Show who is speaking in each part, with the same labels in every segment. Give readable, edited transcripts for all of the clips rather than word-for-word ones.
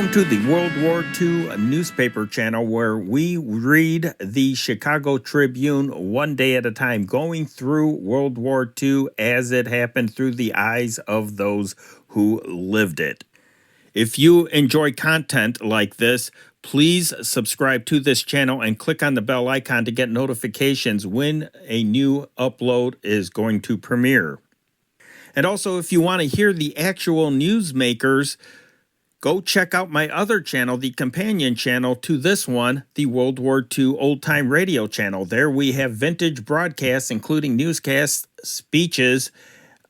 Speaker 1: Welcome to the World War II newspaper channel where we read the Chicago Tribune one day at a time, going through World War II as it happened through the eyes of those who lived it. If you enjoy content like this, please subscribe to this channel and click on the bell icon to get notifications when a new upload is going to premiere. And also, if you want to hear the actual newsmakers, go check out my other channel, the companion channel to this one, the World War II Old Time Radio channel. There we have vintage broadcasts, including newscasts, speeches,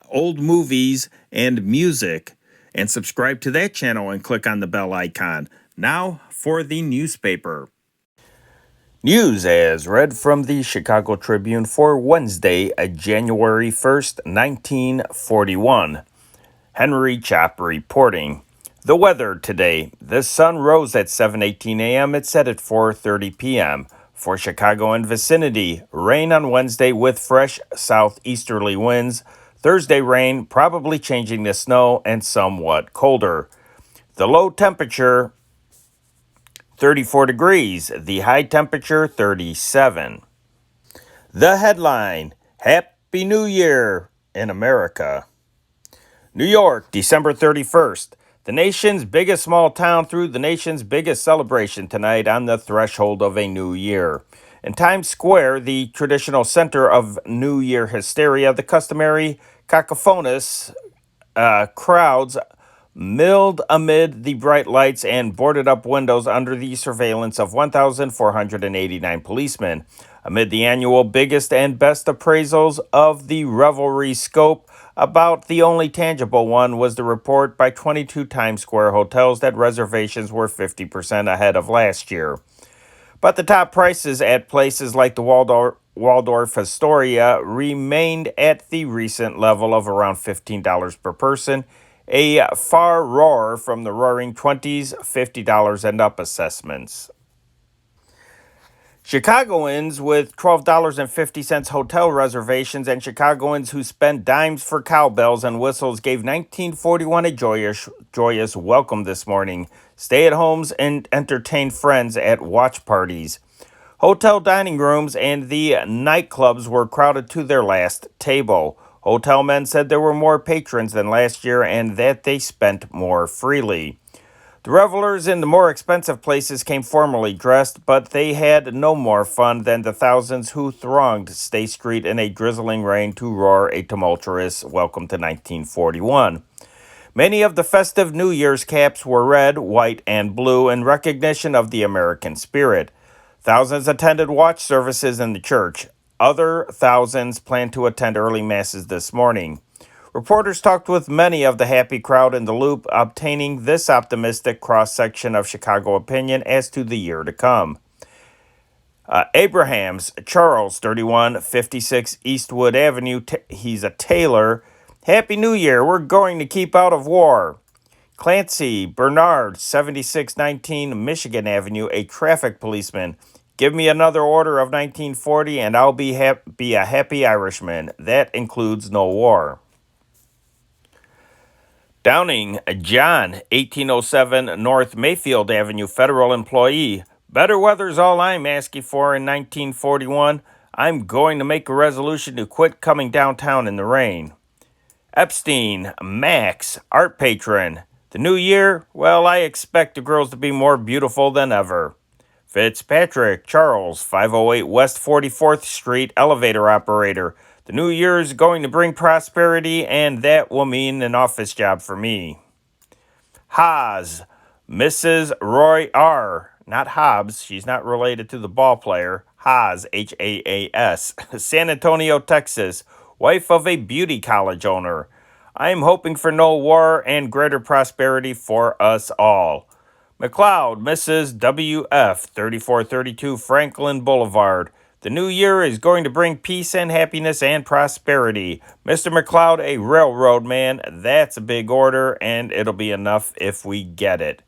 Speaker 1: old movies, and music. And subscribe to that channel and click on the bell icon. Now for the newspaper. News as read from the Chicago Tribune for Wednesday, January 1st, 1941. Henry Chopp reporting. The weather today. The sun rose at 7:18 a.m. It set at 4:30 p.m. For Chicago and vicinity, rain on Wednesday with fresh southeasterly winds. Thursday rain, probably changing to snow and somewhat colder. The low temperature, 34 degrees. The high temperature, 37. The headline, Happy New Year in America. New York, December 31st. The nation's biggest small town threw the nation's biggest celebration tonight on the threshold of a new year. In Times Square, the traditional center of New Year hysteria, the customary cacophonous crowds milled amid the bright lights and boarded up windows under the surveillance of 1,489 policemen. Amid the annual biggest and best appraisals of the revelry scope, about the only tangible one was the report by 22 Times Square hotels that reservations were 50% ahead of last year. But the top prices at places like the Waldorf Astoria remained at the recent level of around $15 per person, a far roar from the roaring 20s, $50 and up assessments. Chicagoans with $12.50 hotel reservations and Chicagoans who spent dimes for cowbells and whistles gave 1941 a joyous welcome this morning. Stay-at-homes and entertained friends at watch parties. Hotel dining rooms and the nightclubs were crowded to their last table. Hotel men said there were more patrons than last year and that they spent more freely. The revelers in the more expensive places came formally dressed, but they had no more fun than the thousands who thronged State Street in a drizzling rain to roar a tumultuous welcome to 1941. Many of the festive New Year's caps were red, white, and blue in recognition of the American spirit. Thousands attended watch services in the church. Other thousands planned to attend early masses this morning. Reporters talked with many of the happy crowd in the Loop, obtaining this optimistic cross-section of Chicago opinion as to the year to come. Abrahams, Charles, 3156 Eastwood Avenue. He's a tailor. Happy New Year. We're going to keep out of war. Clancy, Bernard, 7619 Michigan Avenue, a traffic policeman. Give me another order of 1940 and I'll be a happy Irishman. That includes no war. Downing, John, 1807 North Mayfield Avenue, federal employee. Better weather's all I'm asking for in 1941. I'm going to make a resolution to quit coming downtown in the rain. Epstein, Max, art patron. The new year? Well, I expect the girls to be more beautiful than ever. Fitzpatrick, Charles, 508 West 44th Street, elevator operator. The new year is going to bring prosperity, and that will mean an office job for me. Haas, Mrs. Roy R. Not Hobbs, she's not related to the ball player. Haas, Haas, San Antonio, Texas, wife of a beauty college owner. I am hoping for no war and greater prosperity for us all. McLeod, Mrs. W.F., 3432 Franklin Boulevard. The new year is going to bring peace and happiness and prosperity. Mr. McLeod, a railroad man, that's a big order, and it'll be enough if we get it.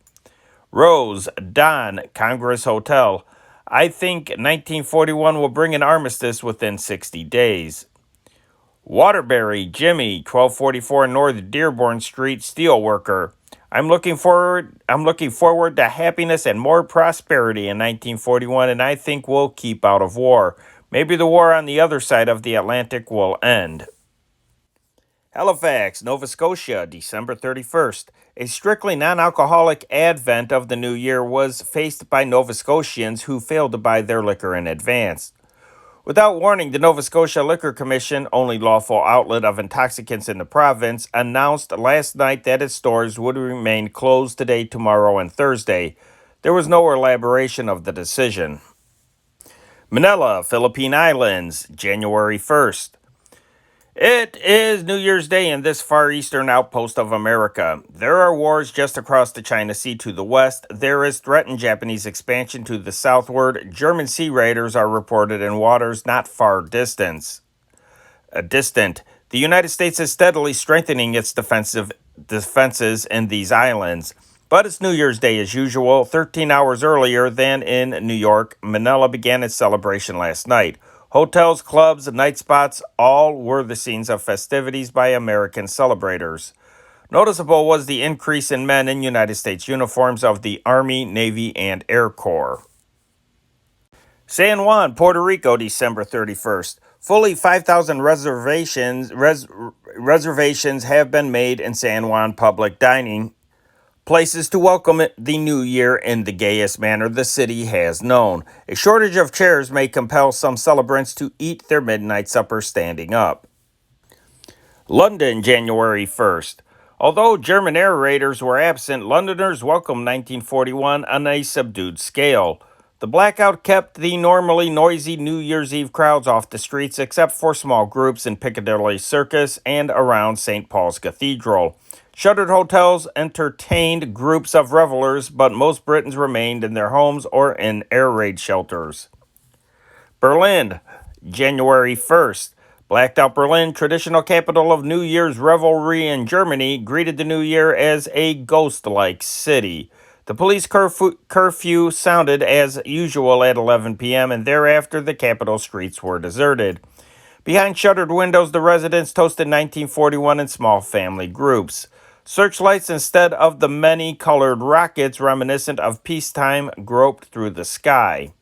Speaker 1: Rose, Don, Congress Hotel. I think 1941 will bring an armistice within 60 days. Waterbury, Jimmy, 1244 North Dearborn Street, steelworker. I'm looking forward to happiness and more prosperity in 1941, and I think we'll keep out of war. Maybe the war on the other side of the Atlantic will end. Halifax, Nova Scotia, December 31st. A strictly non alcoholic advent of the new year was faced by Nova Scotians who failed to buy their liquor in advance. Without warning, the Nova Scotia Liquor Commission, only lawful outlet of intoxicants in the province, announced last night that its stores would remain closed today, tomorrow, and Thursday. There was no elaboration of the decision. Manila, Philippine Islands, January 1st. It is New Year's Day in this far eastern outpost of America. There are wars just across the China Sea to the west. There is threatened Japanese expansion to the southward. German sea raiders are reported in waters not far distant. The United States is steadily strengthening its defenses in these islands. But it's New Year's Day as usual. 13 hours earlier than in New York, Manila began its celebration last night. Hotels, clubs, night spots, all were the scenes of festivities by American celebrators. Noticeable was the increase in men in United States uniforms of the Army, Navy, and Air Corps. San Juan, Puerto Rico, December 31st. Fully 5,000 reservations have been made in San Juan public dining places to welcome the new year in the gayest manner the city has known. A shortage of chairs may compel some celebrants to eat their midnight supper standing up. London, January 1st. Although German air raiders were absent, Londoners welcomed 1941 on a subdued scale. The blackout kept the normally noisy New Year's Eve crowds off the streets except for small groups in Piccadilly Circus and around St. Paul's Cathedral. Shuttered hotels entertained groups of revelers, but most Britons remained in their homes or in air raid shelters. Berlin, January 1st. Blacked out Berlin, traditional capital of New Year's revelry in Germany, greeted the new year as a ghost-like city. The police curfew sounded as usual at 11 p.m., and thereafter the capital streets were deserted. Behind shuttered windows, the residents toasted 1941 in small family groups. Searchlights instead of the many colored rockets reminiscent of peacetime groped through the sky.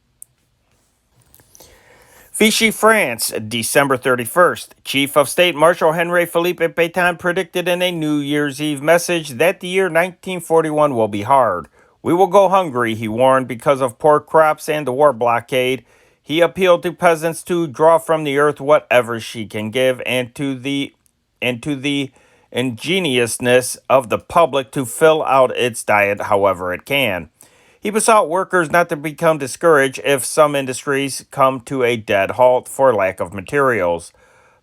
Speaker 1: Vichy, France, December 31st. Chief of State Marshal Henri Philippe Pétain predicted in a New Year's Eve message that the year 1941 will be hard. We will go hungry, he warned, because of poor crops and the war blockade. He appealed to peasants to draw from the earth whatever she can give, and to the ingeniousness of the public to fill out its diet however it can. He besought workers not to become discouraged if some industries come to a dead halt for lack of materials.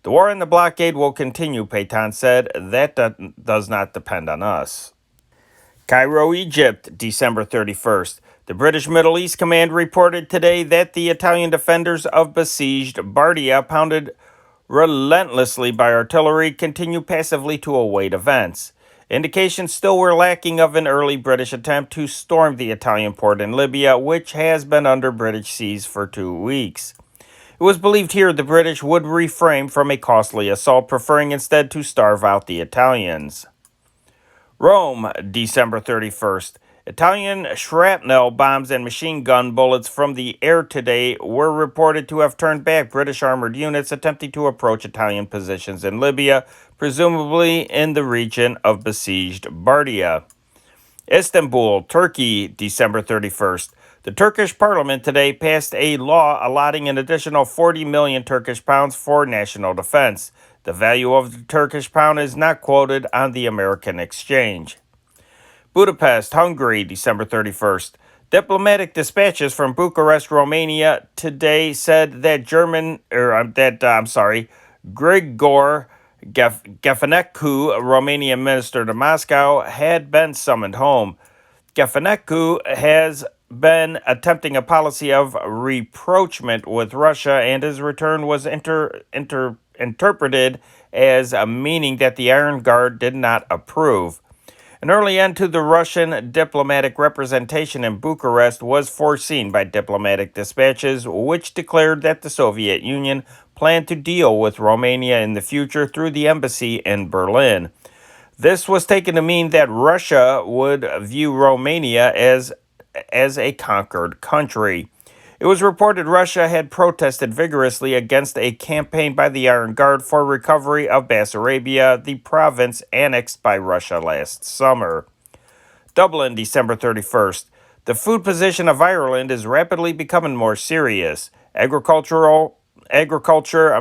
Speaker 1: The war and the blockade will continue, Pétain said. That does not depend on us. Cairo, Egypt, December 31st. The British Middle East Command reported today that the Italian defenders of besieged Bardia, pounded relentlessly by artillery, continue passively to await events. Indications still were lacking of an early British attempt to storm the Italian port in Libya, which has been under British siege for 2 weeks. It was believed here the British would refrain from a costly assault, preferring instead to starve out the Italians. Rome, December 31st. Italian shrapnel bombs and machine gun bullets from the air today were reported to have turned back British armored units attempting to approach Italian positions in Libya, presumably in the region of besieged Bardia. Istanbul, Turkey, December 31st. The Turkish parliament today passed a law allotting an additional 40 million Turkish pounds for national defense. The value of the Turkish pound is not quoted on the American exchange. Budapest, Hungary, December 31st. Diplomatic dispatches from Bucharest, Romania today said that Grigor Gafanescu, Romanian minister to Moscow, had been summoned home. Gafanescu has been attempting a policy of rapprochement with Russia, and his return was interpreted as meaning that the Iron Guard did not approve. An early end to the Russian diplomatic representation in Bucharest was foreseen by diplomatic dispatches, which declared that the Soviet Union planned to deal with Romania in the future through the embassy in Berlin. This was taken to mean that Russia would view Romania as a conquered country. It was reported Russia had protested vigorously against a campaign by the Iron Guard for recovery of Bessarabia, the province annexed by Russia last summer. Dublin, December 31st. The food position of Ireland is rapidly becoming more serious. Agriculture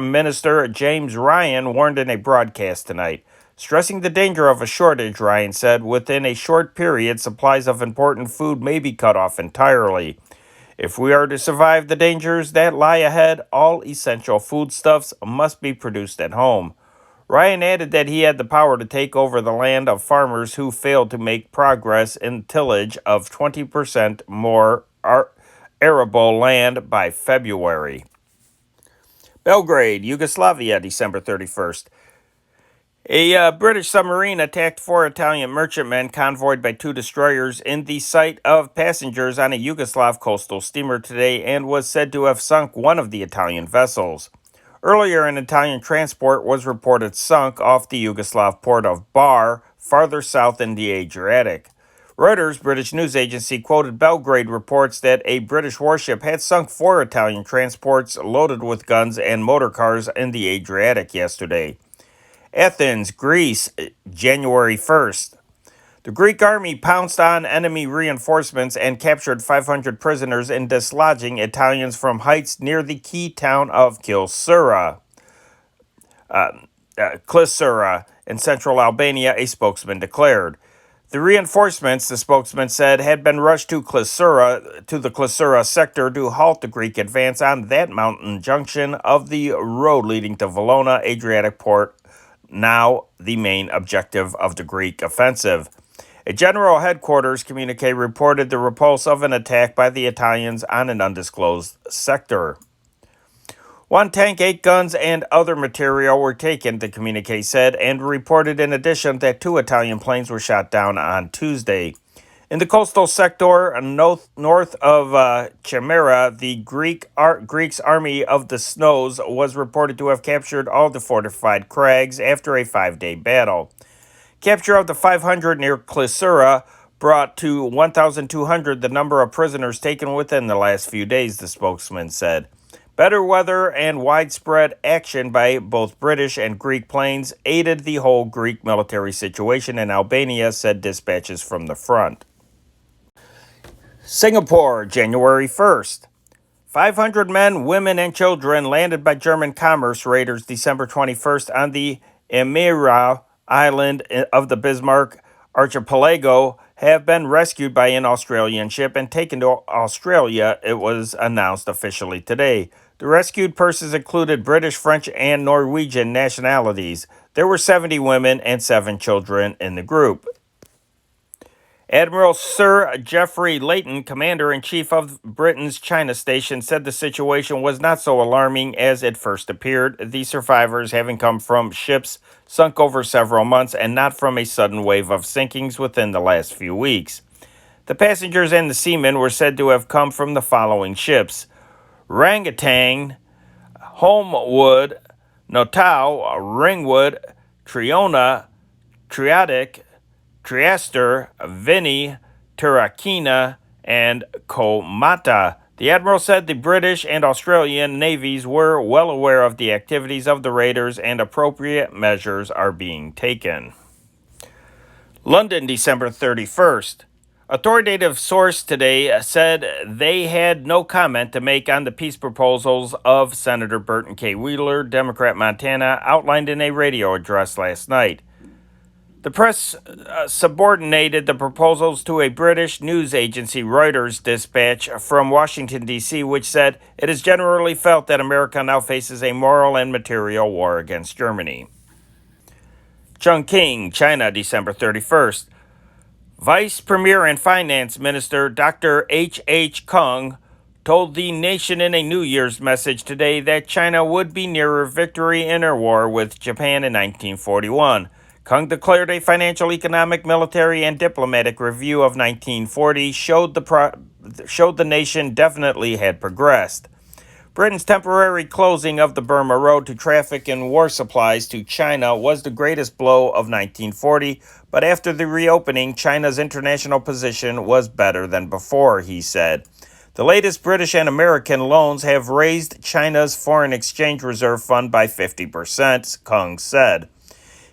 Speaker 1: Minister James Ryan warned in a broadcast tonight, stressing the danger of a shortage. Ryan said within a short period, supplies of important food may be cut off entirely. If we are to survive the dangers that lie ahead, all essential foodstuffs must be produced at home. Ryan added that he had the power to take over the land of farmers who failed to make progress in tillage of 20% more arable land by February. Belgrade, Yugoslavia, December 31st. A British submarine attacked 4 Italian merchantmen convoyed by 2 destroyers in the sight of passengers on a Yugoslav coastal steamer today and was said to have sunk one of the Italian vessels. Earlier, an Italian transport was reported sunk off the Yugoslav port of Bar, farther south in the Adriatic. Reuters, British news agency, quoted Belgrade reports that a British warship had sunk 4 Italian transports loaded with guns and motor cars in the Adriatic yesterday. Athens, Greece, January 1st. The Greek army pounced on enemy reinforcements and captured 500 prisoners in dislodging Italians from heights near the key town of Clisura in central Albania, a spokesman declared. The reinforcements, the spokesman said, had been rushed to the Clisura sector to halt the Greek advance on that mountain junction of the road leading to Valona Adriatic port, now the main objective of the Greek offensive. A general headquarters communique reported the repulse of an attack by the Italians on an undisclosed sector. 1 tank, 8 guns, and other material were taken, the communique said, and reported in addition that 2 Italian planes were shot down on Tuesday. In the coastal sector north of Chimera, the Greeks' Army of the Snows was reported to have captured all the fortified crags after a 5-day battle. Capture of the 500 near Clisura brought to 1,200 the number of prisoners taken within the last few days, the spokesman said. Better weather and widespread action by both British and Greek planes aided the whole Greek military situation in Albania, said dispatches from the front. Singapore, January 1st. 500 men, women, and children landed by German commerce raiders December 21st on the Emira Island of the Bismarck Archipelago have been rescued by an Australian ship and taken to Australia, it was announced officially today. The rescued persons included British, French, and Norwegian nationalities. There were 70 women and 7 children in the group. Admiral Sir Geoffrey Layton, Commander-in-Chief of Britain's China Station, said the situation was not so alarming as it first appeared, the survivors having come from ships sunk over several months and not from a sudden wave of sinkings within the last few weeks. The passengers and the seamen were said to have come from the following ships: Rangitang, Holmwood, Notau, Ringwood, Triona, Triadic, Trieste, Vinny, Turakina, and Komata. The admiral said the British and Australian navies were well aware of the activities of the raiders and appropriate measures are being taken. London, December 31st. Authoritative source today said they had no comment to make on the peace proposals of Senator Burton K. Wheeler, Democrat, Montana, outlined in a radio address last night. The press subordinated the proposals to a British news agency, Reuters dispatch from Washington, D.C., which said it is generally felt that America now faces a moral and material war against Germany. Chongqing, China, December 31st. Vice Premier and Finance Minister Dr. H. Kung told the nation in a New Year's message today that China would be nearer victory in her war with Japan in 1941. Kung declared a financial, economic, military, and diplomatic review of 1940 showed the nation definitely had progressed. Britain's temporary closing of the Burma Road to traffic in war supplies to China was the greatest blow of 1940, but after the reopening, China's international position was better than before, he said. The latest British and American loans have raised China's foreign exchange reserve fund by 50%, Kung said.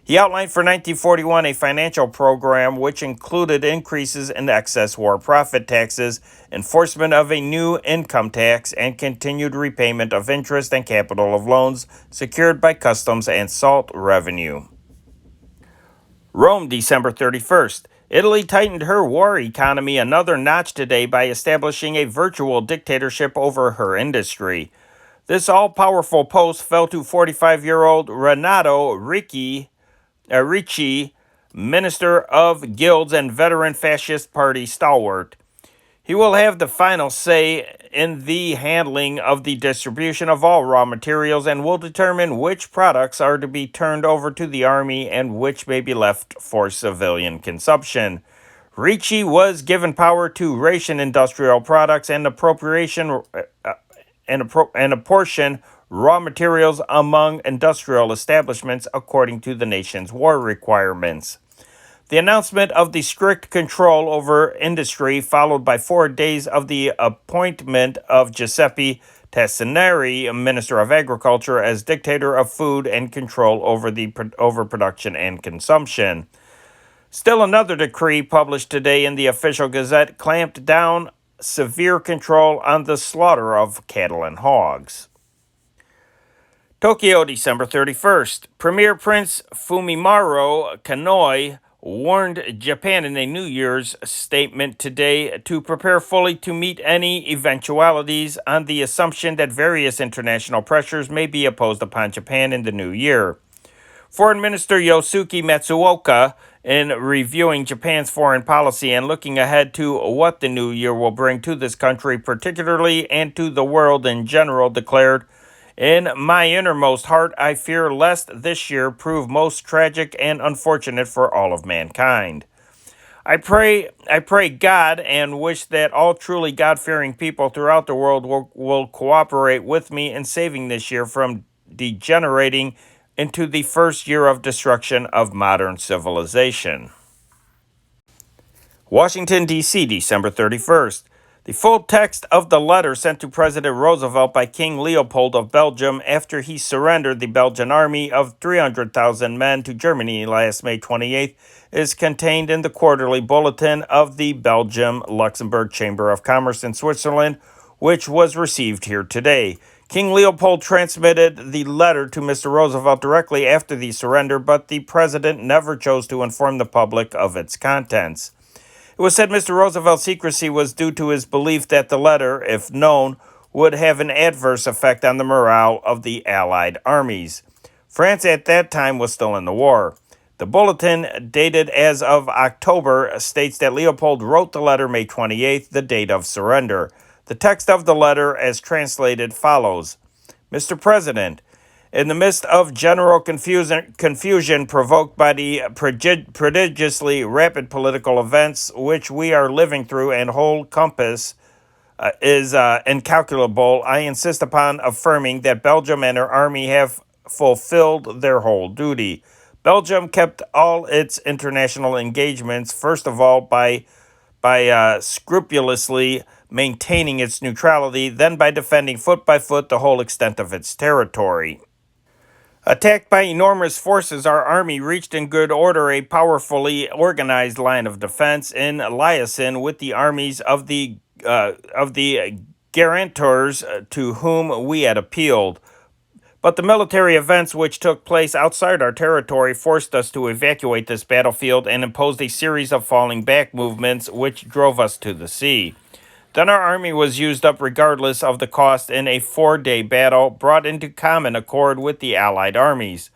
Speaker 1: He outlined for 1941 a financial program which included increases in excess war profit taxes, enforcement of a new income tax, and continued repayment of interest and capital of loans secured by customs and salt revenue. Rome, December 31st. Italy tightened her war economy another notch today by establishing a virtual dictatorship over her industry. This all-powerful post fell to 45-year-old Renato Ricci, Minister of Guilds and veteran fascist party stalwart. He will have the final say in the handling of the distribution of all raw materials and will determine which products are to be turned over to the army and which may be left for civilian consumption. Ricci was given power to ration industrial products and apportion raw materials among industrial establishments according to the nation's war requirements. The announcement of the strict control over industry followed by 4 days of the appointment of Giuseppe Tassinari, Minister of Agriculture, as dictator of food and control over the overproduction and consumption. Still another decree published today in the Official Gazette clamped down severe control on the slaughter of cattle and hogs. Tokyo, December 31st. Premier Prince Fumimaro Konoe warned Japan in a New Year's statement today to prepare fully to meet any eventualities on the assumption that various international pressures may be imposed upon Japan in the new year. Foreign Minister Yosuke Matsuoka, in reviewing Japan's foreign policy and looking ahead to what the new year will bring to this country particularly and to the world in general, declared, "In my innermost heart, I fear lest this year prove most tragic and unfortunate for all of mankind. I pray God and wish that all truly God-fearing people throughout the world will cooperate with me in saving this year from degenerating into the first year of destruction of modern civilization." Washington, D.C., December 31st. The full text of the letter sent to President Roosevelt by King Leopold of Belgium after he surrendered the Belgian army of 300,000 men to Germany last May 28th is contained in the quarterly bulletin of the Belgium-Luxembourg Chamber of Commerce in Switzerland, which was received here today. King Leopold transmitted the letter to Mr. Roosevelt directly after the surrender, but the president never chose to inform the public of its contents. It was said Mr. Roosevelt's secrecy was due to his belief that the letter, if known, would have an adverse effect on the morale of the Allied armies. France at that time was still in the war. The bulletin, dated as of October, states that Leopold wrote the letter May 28th, the date of surrender. The text of the letter, as translated, follows: Mr. President, in the midst of general confusion provoked by the prodigiously rapid political events which we are living through and whole compass is incalculable, I insist upon affirming that Belgium and her army have fulfilled their whole duty. Belgium kept all its international engagements, first of all by scrupulously maintaining its neutrality, then by defending foot by foot the whole extent of its territory. Attacked by enormous forces, our army reached in good order a powerfully organized line of defense in liaison with the armies of the guarantors to whom we had appealed. But the military events which took place outside our territory forced us to evacuate this battlefield and imposed a series of falling back movements which drove us to the sea. Then our army was used up regardless of the cost in a 4-day battle brought into common accord with the Allied armies.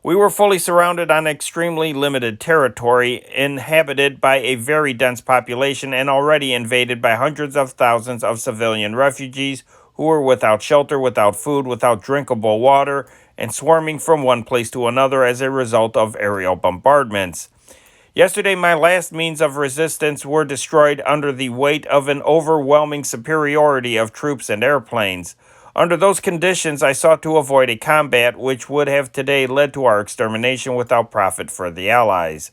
Speaker 1: We were fully surrounded on extremely limited territory, inhabited by a very dense population and already invaded by hundreds of thousands of civilian refugees who were without shelter, without food, without drinkable water, and swarming from one place to another as a result of aerial bombardments. Yesterday, my last means of resistance were destroyed under the weight of an overwhelming superiority of troops and airplanes. Under those conditions, I sought to avoid a combat which would have today led to our extermination without profit for the Allies.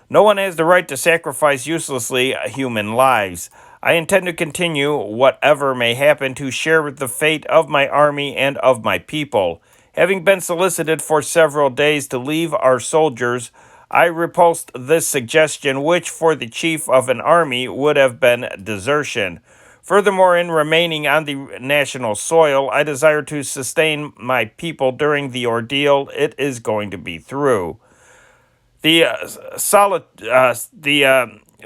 Speaker 1: No one has the right to sacrifice uselessly human lives. I intend to continue, whatever may happen, to share the fate of my army and of my people. Having been solicited for several days to leave our soldiers, I repulsed this suggestion, which for the chief of an army would have been desertion. Furthermore, in remaining on the national soil, I desire to sustain my people during the ordeal it is going to be through. The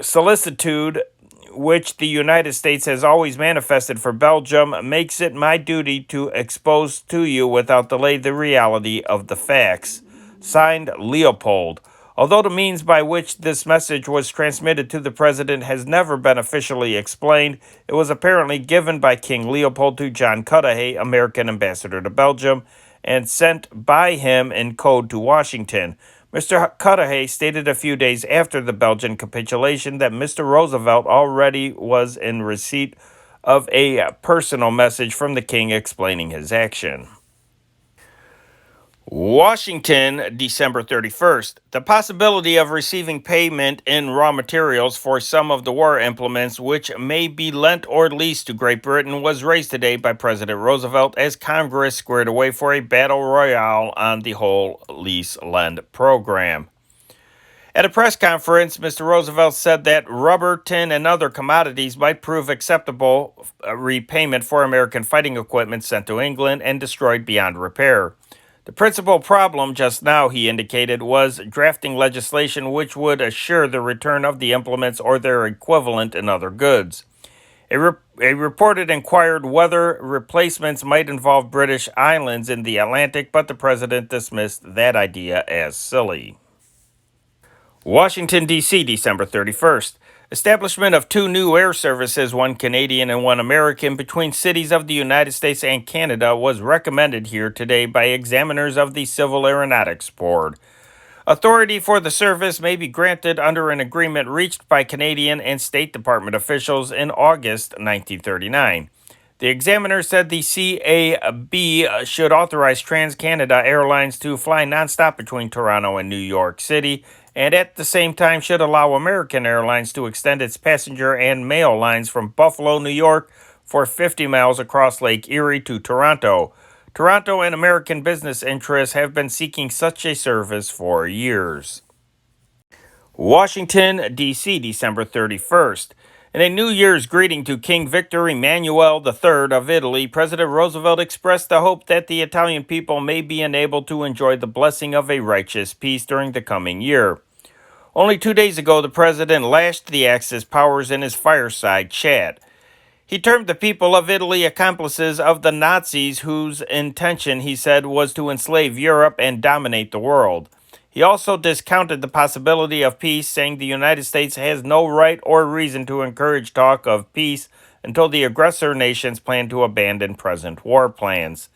Speaker 1: solicitude which the United States has always manifested for Belgium makes it my duty to expose to you without delay the reality of the facts. Signed, Leopold. Although the means by which this message was transmitted to the President has never been officially explained, it was apparently given by King Leopold to John Cudahy, American ambassador to Belgium, and sent by him in code to Washington. Mr. Cudahy stated a few days after the Belgian capitulation that Mr. Roosevelt already was in receipt of a personal message from the king explaining his action. Washington, December 31st. The possibility of receiving payment in raw materials for some of the war implements which may be lent or leased to Great Britain was raised today by President Roosevelt as Congress squared away for a battle royale on the whole lease-lend program. At a press conference, Mr. Roosevelt said that rubber, tin, and other commodities might prove acceptable repayment for American fighting equipment sent to England and destroyed beyond repair. The principal problem just now, he indicated, was drafting legislation which would assure the return of the implements or their equivalent in other goods. A reporter inquired whether replacements might involve British islands in the Atlantic, but the president dismissed that idea as silly. Washington, D.C., December 31st. Establishment of 2 new air services, one Canadian and one American, between cities of the United States and Canada was recommended here today by examiners of the Civil Aeronautics Board. Authority for the service may be granted under an agreement reached by Canadian and State Department officials in August 1939. The examiner said the CAB should authorize TransCanada Airlines to fly nonstop between Toronto and New York City, and at the same time should allow American Airlines to extend its passenger and mail lines from Buffalo, New York, for 50 miles across Lake Erie to Toronto. Toronto and American business interests have been seeking such a service for years. Washington, D.C., December 31st. In a New Year's greeting to King Victor Emmanuel III of Italy, President Roosevelt expressed the hope that the Italian people may be enabled to enjoy the blessing of a righteous peace during the coming year. Only 2 days ago, the president lashed the Axis powers in his fireside chat. He termed the people of Italy accomplices of the Nazis whose intention, he said, was to enslave Europe and dominate the world. He also discounted the possibility of peace, saying the United States has no right or reason to encourage talk of peace until the aggressor nations plan to abandon present war plans.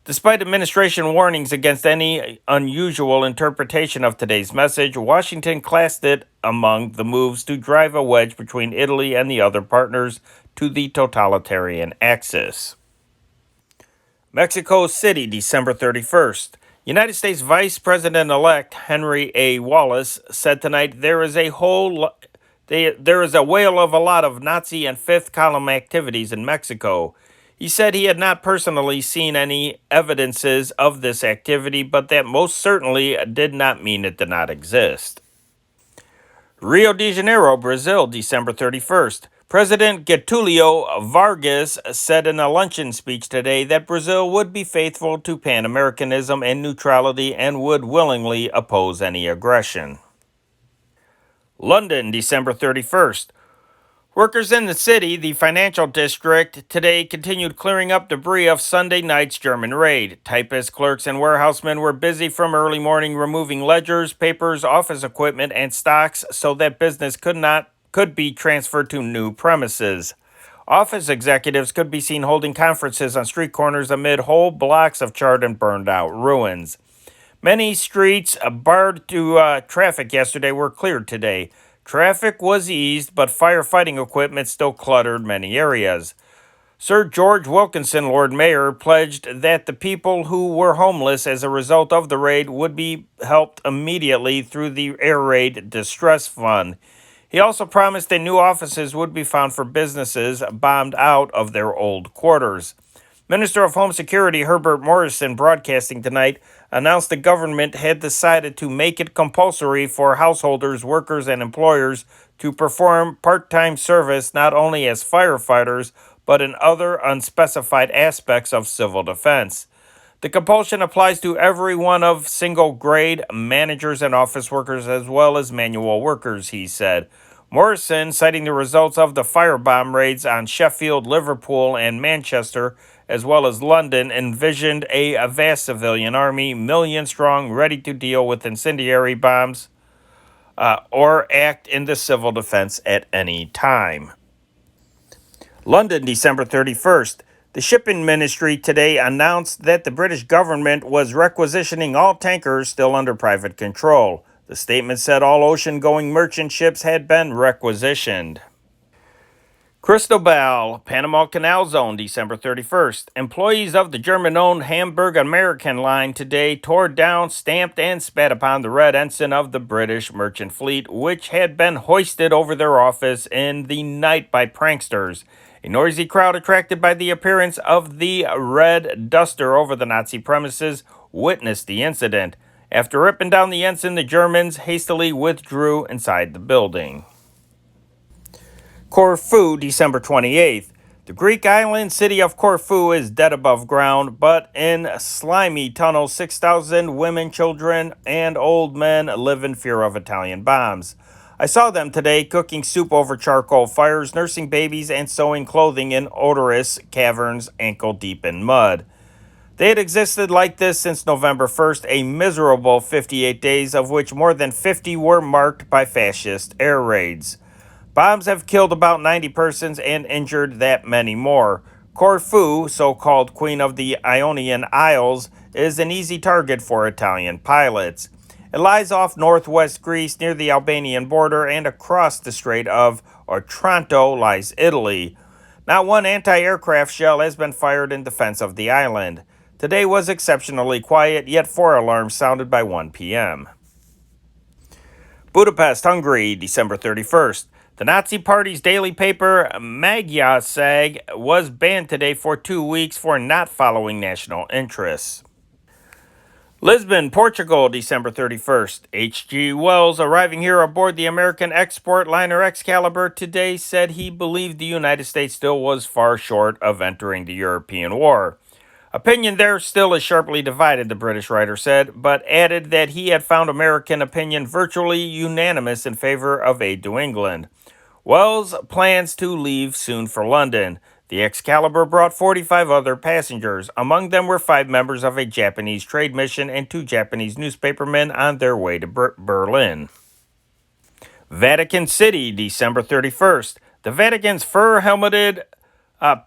Speaker 1: Despite administration warnings against any unusual interpretation of today's message, Washington classed it among the moves to drive a wedge between Italy and the other partners to the totalitarian axis. Mexico City, December 31st. United States Vice President-elect Henry A. Wallace said tonight there is a whale of a lot of Nazi and fifth column activities in Mexico. He said he had not personally seen any evidences of this activity, but that most certainly did not mean it did not exist. Rio de Janeiro, Brazil, December 31st. President Getulio Vargas said in a luncheon speech today that Brazil would be faithful to Pan-Americanism and neutrality and would willingly oppose any aggression. London, December 31st. Workers in the city, the financial district, today continued clearing up debris of Sunday night's German raid. Typists, clerks, and warehousemen were busy from early morning removing ledgers, papers, office equipment, and stocks so that business could be transferred to new premises. Office executives could be seen holding conferences on street corners amid whole blocks of charred and burned out ruins. Many streets barred to traffic yesterday were cleared today. Traffic was eased, but firefighting equipment still cluttered many areas. Sir George Wilkinson, Lord Mayor, pledged that the people who were homeless as a result of the raid would be helped immediately through the Air Raid Distress Fund. He also promised that new offices would be found for businesses bombed out of their old quarters. Minister of Home Security Herbert Morrison, broadcasting tonight, announced the government had decided to make it compulsory for householders, workers, and employers to perform part-time service not only as firefighters, but in other unspecified aspects of civil defense. The compulsion applies to every one of single grade managers and office workers as well as manual workers, he said. Morrison, citing the results of the firebomb raids on Sheffield, Liverpool, and Manchester, as well as London, envisioned a vast civilian army, million strong, ready to deal with incendiary bombs or act in the civil defense at any time. London, December 31st. The shipping ministry today announced that the British government was requisitioning all tankers still under private control. The statement said all ocean-going merchant ships had been requisitioned. Cristobal, Panama Canal Zone, December 31st. Employees of the German-owned Hamburg American Line today tore down, stamped, and spat upon the red ensign of the British merchant fleet, which had been hoisted over their office in the night by pranksters. A noisy crowd attracted by the appearance of the red duster over the Nazi premises witnessed the incident. After ripping down the ensign, the Germans hastily withdrew inside the building. Corfu, December 28th. The Greek island city of Corfu is dead above ground, but in slimy tunnels, 6,000 women, children, and old men live in fear of Italian bombs. I saw them today cooking soup over charcoal fires, nursing babies, and sewing clothing in odorous caverns ankle-deep in mud. They had existed like this since November 1st, a miserable 58 days, of which more than 50 were marked by fascist air raids. Bombs have killed about 90 persons and injured that many more. Corfu, so-called Queen of the Ionian Isles, is an easy target for Italian pilots. It lies off northwest Greece near the Albanian border, and across the Strait of Otranto lies Italy. Not one anti-aircraft shell has been fired in defense of the island. Today was exceptionally quiet, yet 4 alarms sounded by 1 p.m. Budapest, Hungary, December 31st. The Nazi Party's daily paper, Magyarság, was banned today for 2 weeks for not following national interests. Lisbon, Portugal, December 31st. H.G. Wells, arriving here aboard the American export liner Excalibur today, said he believed the United States still was far short of entering the European war. Opinion there still is sharply divided, the British writer said, but added that he had found American opinion virtually unanimous in favor of aid to England. Wells plans to leave soon for London. The Excalibur brought 45 other passengers. Among them were 5 members of a Japanese trade mission and 2 Japanese newspapermen on their way to Berlin. Vatican City, December 31st. The Vatican's fur-helmeted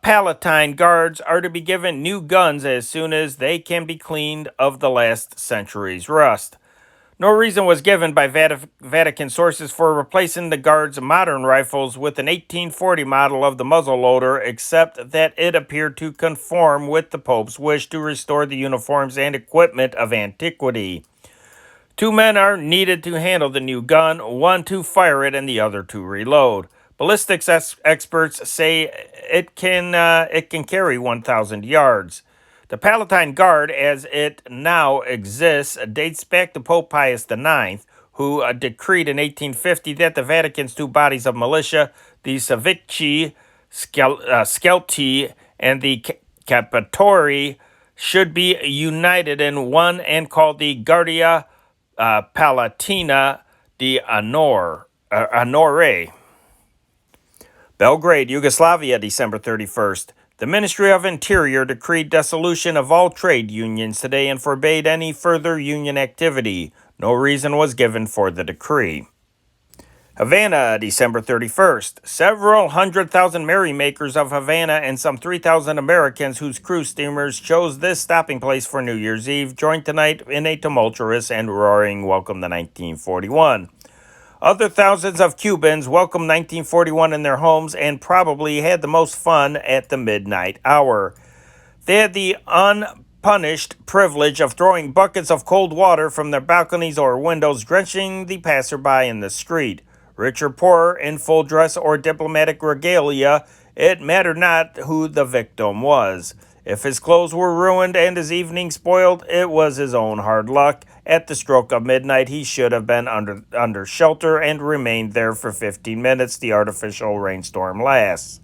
Speaker 1: Palatine guards are to be given new guns as soon as they can be cleaned of the last century's rust. No reason was given by Vatican sources for replacing the guards' modern rifles with an 1840 model of the muzzleloader, except that it appeared to conform with the Pope's wish to restore the uniforms and equipment of antiquity. 2 men are needed to handle the new gun, one to fire it and the other to reload. Ballistics experts say it can carry 1,000 yards. The Palatine Guard, as it now exists, dates back to Pope Pius IX, who decreed in 1850 that the Vatican's 2 bodies of militia, the Servizi Scelti and the Capitori, should be united in one and called the Guardia Palatina di Onore. Belgrade, Yugoslavia, December 31st. The Ministry of Interior decreed dissolution of all trade unions today and forbade any further union activity. No reason was given for the decree. Havana, December 31st. Several 100,000 merrymakers of Havana and some 3,000 Americans whose cruise steamers chose this stopping place for New Year's Eve joined tonight in a tumultuous and roaring welcome to 1941. Other thousands of Cubans welcomed 1941 in their homes and probably had the most fun at the midnight hour. They had the unpunished privilege of throwing buckets of cold water from their balconies or windows, drenching the passerby in the street. Rich or poor, in full dress or diplomatic regalia, it mattered not who the victim was. If his clothes were ruined and his evening spoiled, it was his own hard luck. At the stroke of midnight, he should have been under shelter and remained there for 15 minutes. The artificial rainstorm lasts.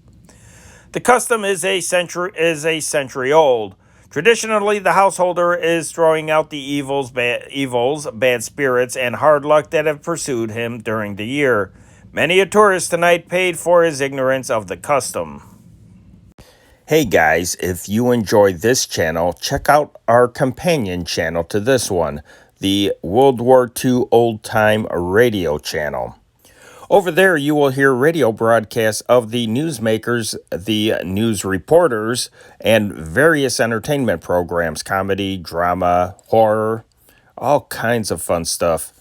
Speaker 1: The custom is a century old. Traditionally, the householder is throwing out the evils, bad spirits, and hard luck that have pursued him during the year. Many a tourist tonight paid for his ignorance of the custom. Hey guys, if you enjoy this channel, check out our companion channel to this one, the World War II Old Time Radio channel. Over there, you will hear radio broadcasts of the newsmakers, the news reporters, and various entertainment programs, comedy, drama, horror, all kinds of fun stuff.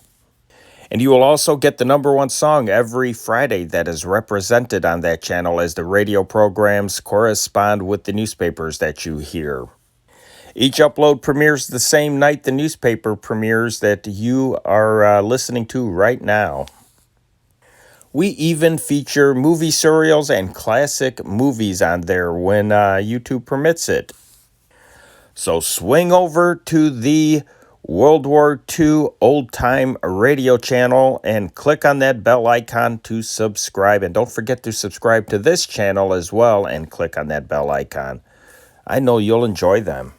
Speaker 1: And you will also get the #1 song every Friday that is represented on that channel as the radio programs correspond with the newspapers that you hear. Each upload premieres the same night the newspaper premieres that you are listening to right now. We even feature movie serials and classic movies on there when YouTube permits it. So swing over to the World War II Old Time Radio channel and click on that bell icon to subscribe. And don't forget to subscribe to this channel as well and click on that bell icon. I know you'll enjoy them.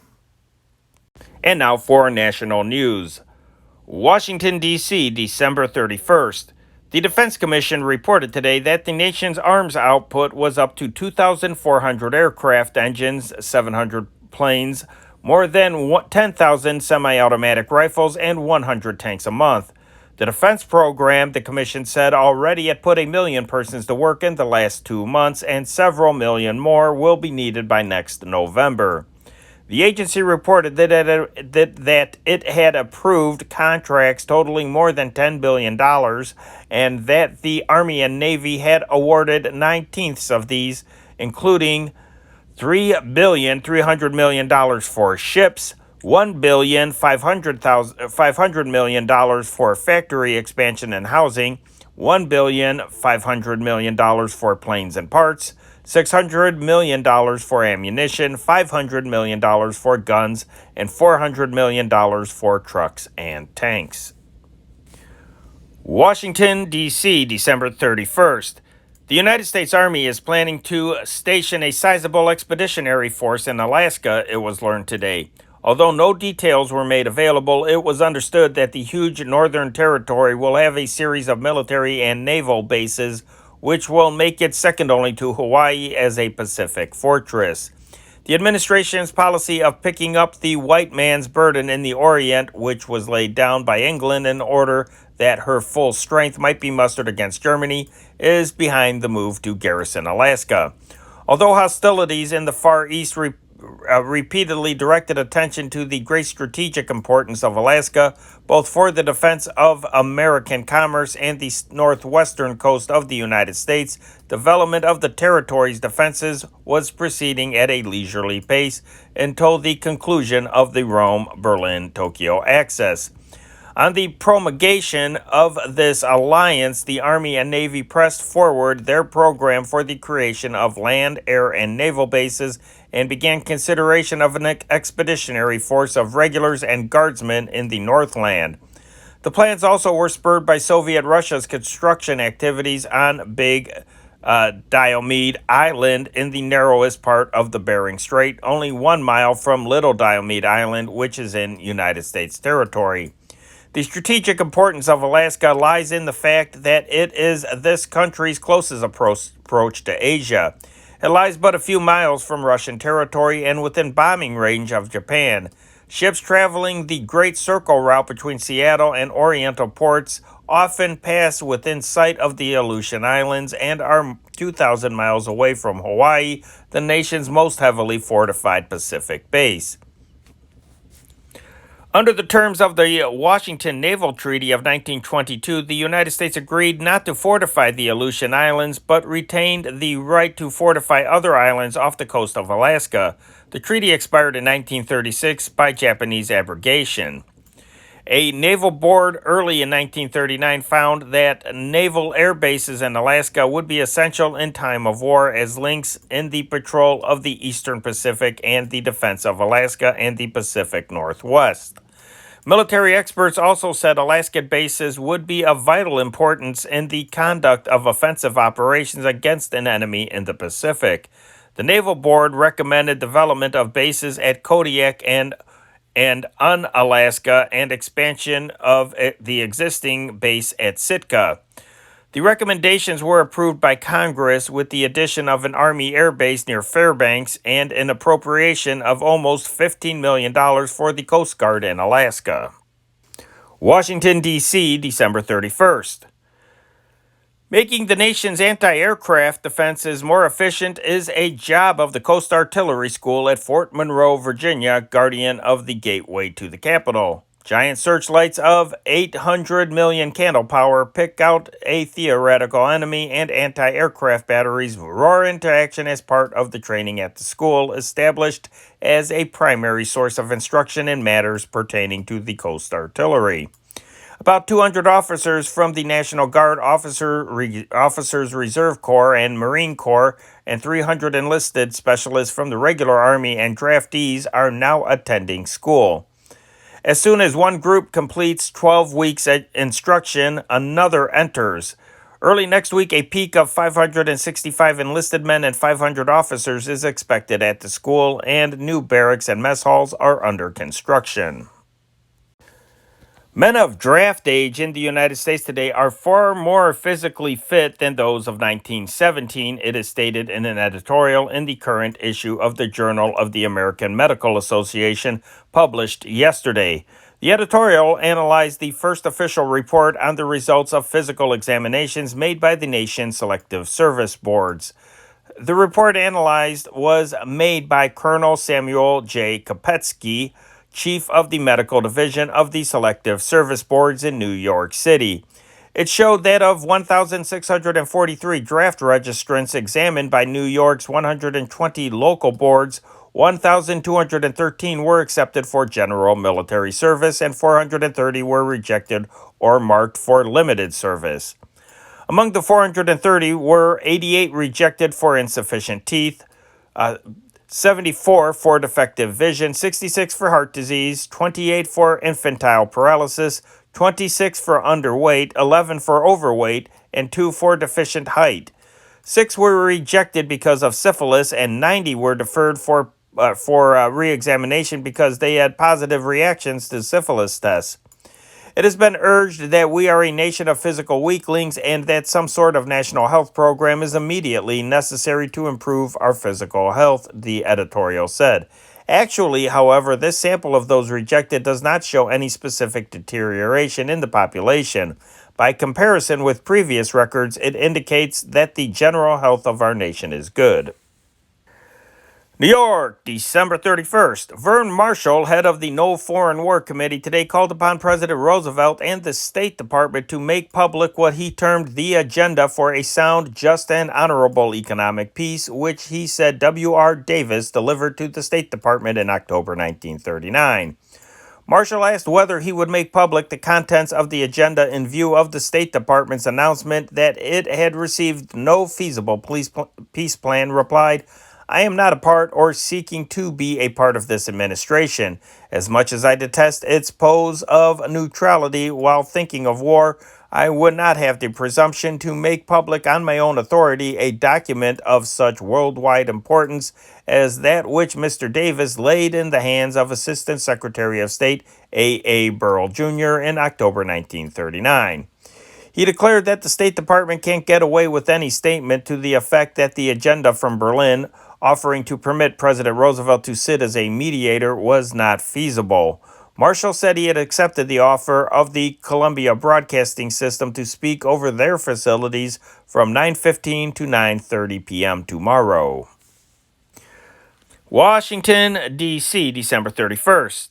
Speaker 1: And now for our national news. Washington, D.C., December 31st. The Defense Commission reported today that the nation's arms output was up to 2,400 aircraft engines, 700 planes, more than 10,000 semi-automatic rifles, and 100 tanks a month. The defense program, the commission said, already had put 1 million persons to work in the last 2 months, and several million more will be needed by next November. The agency reported that it had approved contracts totaling more than $10 billion and that the Army and Navy had awarded 9/10 of these, including $3.3 billion for ships, $1.5 billion for factory expansion and housing, $1.5 billion for planes and parts, $600 million for ammunition, $500 million for guns, and $400 million for trucks and tanks. Washington, D.C., December 31st. The United States Army is planning to station a sizable expeditionary force in Alaska, it was learned today. Although no details were made available, it was understood that the huge Northern Territory will have a series of military and naval bases, which will make it second only to Hawaii as a Pacific fortress. The administration's policy of picking up the white man's burden in the Orient, which was laid down by England in order that her full strength might be mustered against Germany, is behind the move to garrison Alaska. Although hostilities in the Far East repeatedly directed attention to the great strategic importance of Alaska, both for the defense of American commerce and the northwestern coast of the United States, development of the territory's defenses was proceeding at a leisurely pace until the conclusion of the Rome-Berlin-Tokyo axis. On the promulgation of this alliance, the Army and Navy pressed forward their program for the creation of land, air, and naval bases and began consideration of an expeditionary force of regulars and guardsmen in the Northland. The plans also were spurred by Soviet Russia's construction activities on Big Diomede Island in the narrowest part of the Bering Strait, only 1 mile from Little Diomede Island, which is in United States territory. The strategic importance of Alaska lies in the fact that it is this country's closest approach to Asia. It lies but a few miles from Russian territory and within bombing range of Japan. Ships traveling the Great Circle route between Seattle and Oriental ports often pass within sight of the Aleutian Islands and are 2,000 miles away from Hawaii, the nation's most heavily fortified Pacific base. Under the terms of the Washington Naval Treaty of 1922, the United States agreed not to fortify the Aleutian Islands, but retained the right to fortify other islands off the coast of Alaska. The treaty expired in 1936 by Japanese abrogation. A naval board early in 1939 found that naval air bases in Alaska would be essential in time of war as links in the patrol of the Eastern Pacific and the defense of Alaska and the Pacific Northwest. Military experts also said Alaskan bases would be of vital importance in the conduct of offensive operations against an enemy in the Pacific. The Naval Board recommended development of bases at Kodiak and Unalaska and expansion of the existing base at Sitka. The recommendations were approved by Congress with the addition of an Army air base near Fairbanks and an appropriation of almost $15 million for the Coast Guard in Alaska. Washington, D.C., December 31st. Making the nation's anti-aircraft defenses more efficient is a job of the Coast Artillery School at Fort Monroe, Virginia, guardian of the gateway to the capital. Giant searchlights of 800 million candle power pick out a theoretical enemy, and anti-aircraft batteries roar into action as part of the training at the school, established as a primary source of instruction in matters pertaining to the Coast Artillery. About 200 officers from the National Guard, Officers Reserve Corps, and Marine Corps, and 300 enlisted specialists from the regular Army and draftees are now attending school. As soon as one group completes 12 weeks at instruction, another enters. Early next week, a peak of 565 enlisted men and 500 officers is expected at the school, and new barracks and mess halls are under construction. Men of draft age in the United States today are far more physically fit than those of 1917, it is stated in an editorial in the current issue of the Journal of the American Medical Association, published yesterday. The editorial analyzed the first official report on the results of physical examinations made by the nation's selective service boards. The report analyzed was made by Colonel Samuel J. Kopetsky, chief of the medical division of the Selective Service Boards in New York City. It showed that of 1,643 draft registrants examined by New York's 120 local boards, 1,213 were accepted for general military service and 430 were rejected or marked for limited service. Among the 430 were 88 rejected for insufficient teeth, 74 for defective vision, 66 for heart disease, 28 for infantile paralysis, 26 for underweight, 11 for overweight, and 2 for deficient height. 6 were rejected because of syphilis, and 90 were deferred for re-examination because they had positive reactions to syphilis tests. It has been urged that we are a nation of physical weaklings and that some sort of national health program is immediately necessary to improve our physical health, the editorial said. Actually, however, this sample of those rejected does not show any specific deterioration in the population. By comparison with previous records, it indicates that the general health of our nation is good. New York, December 31st. Vern Marshall, head of the No Foreign War Committee, today called upon President Roosevelt and the State Department to make public what he termed the agenda for a sound, just, and honorable economic peace, which he said W.R. Davis delivered to the State Department in October 1939. Marshall asked whether he would make public the contents of the agenda in view of the State Department's announcement that it had received no feasible peace plan, replied, I am not a part or seeking to be a part of this administration. As much as I detest its pose of neutrality while thinking of war, I would not have the presumption to make public on my own authority a document of such worldwide importance as that which Mr. Davis laid in the hands of Assistant Secretary of State A. Burrell, Jr. in October 1939. He declared that the State Department can't get away with any statement to the effect that the agenda from Berlin offering to permit President Roosevelt to sit as a mediator was not feasible. Marshall said he had accepted the offer of the Columbia Broadcasting System to speak over their facilities from 9:15 to 9:30 p.m. tomorrow. Washington, D.C., December 31st.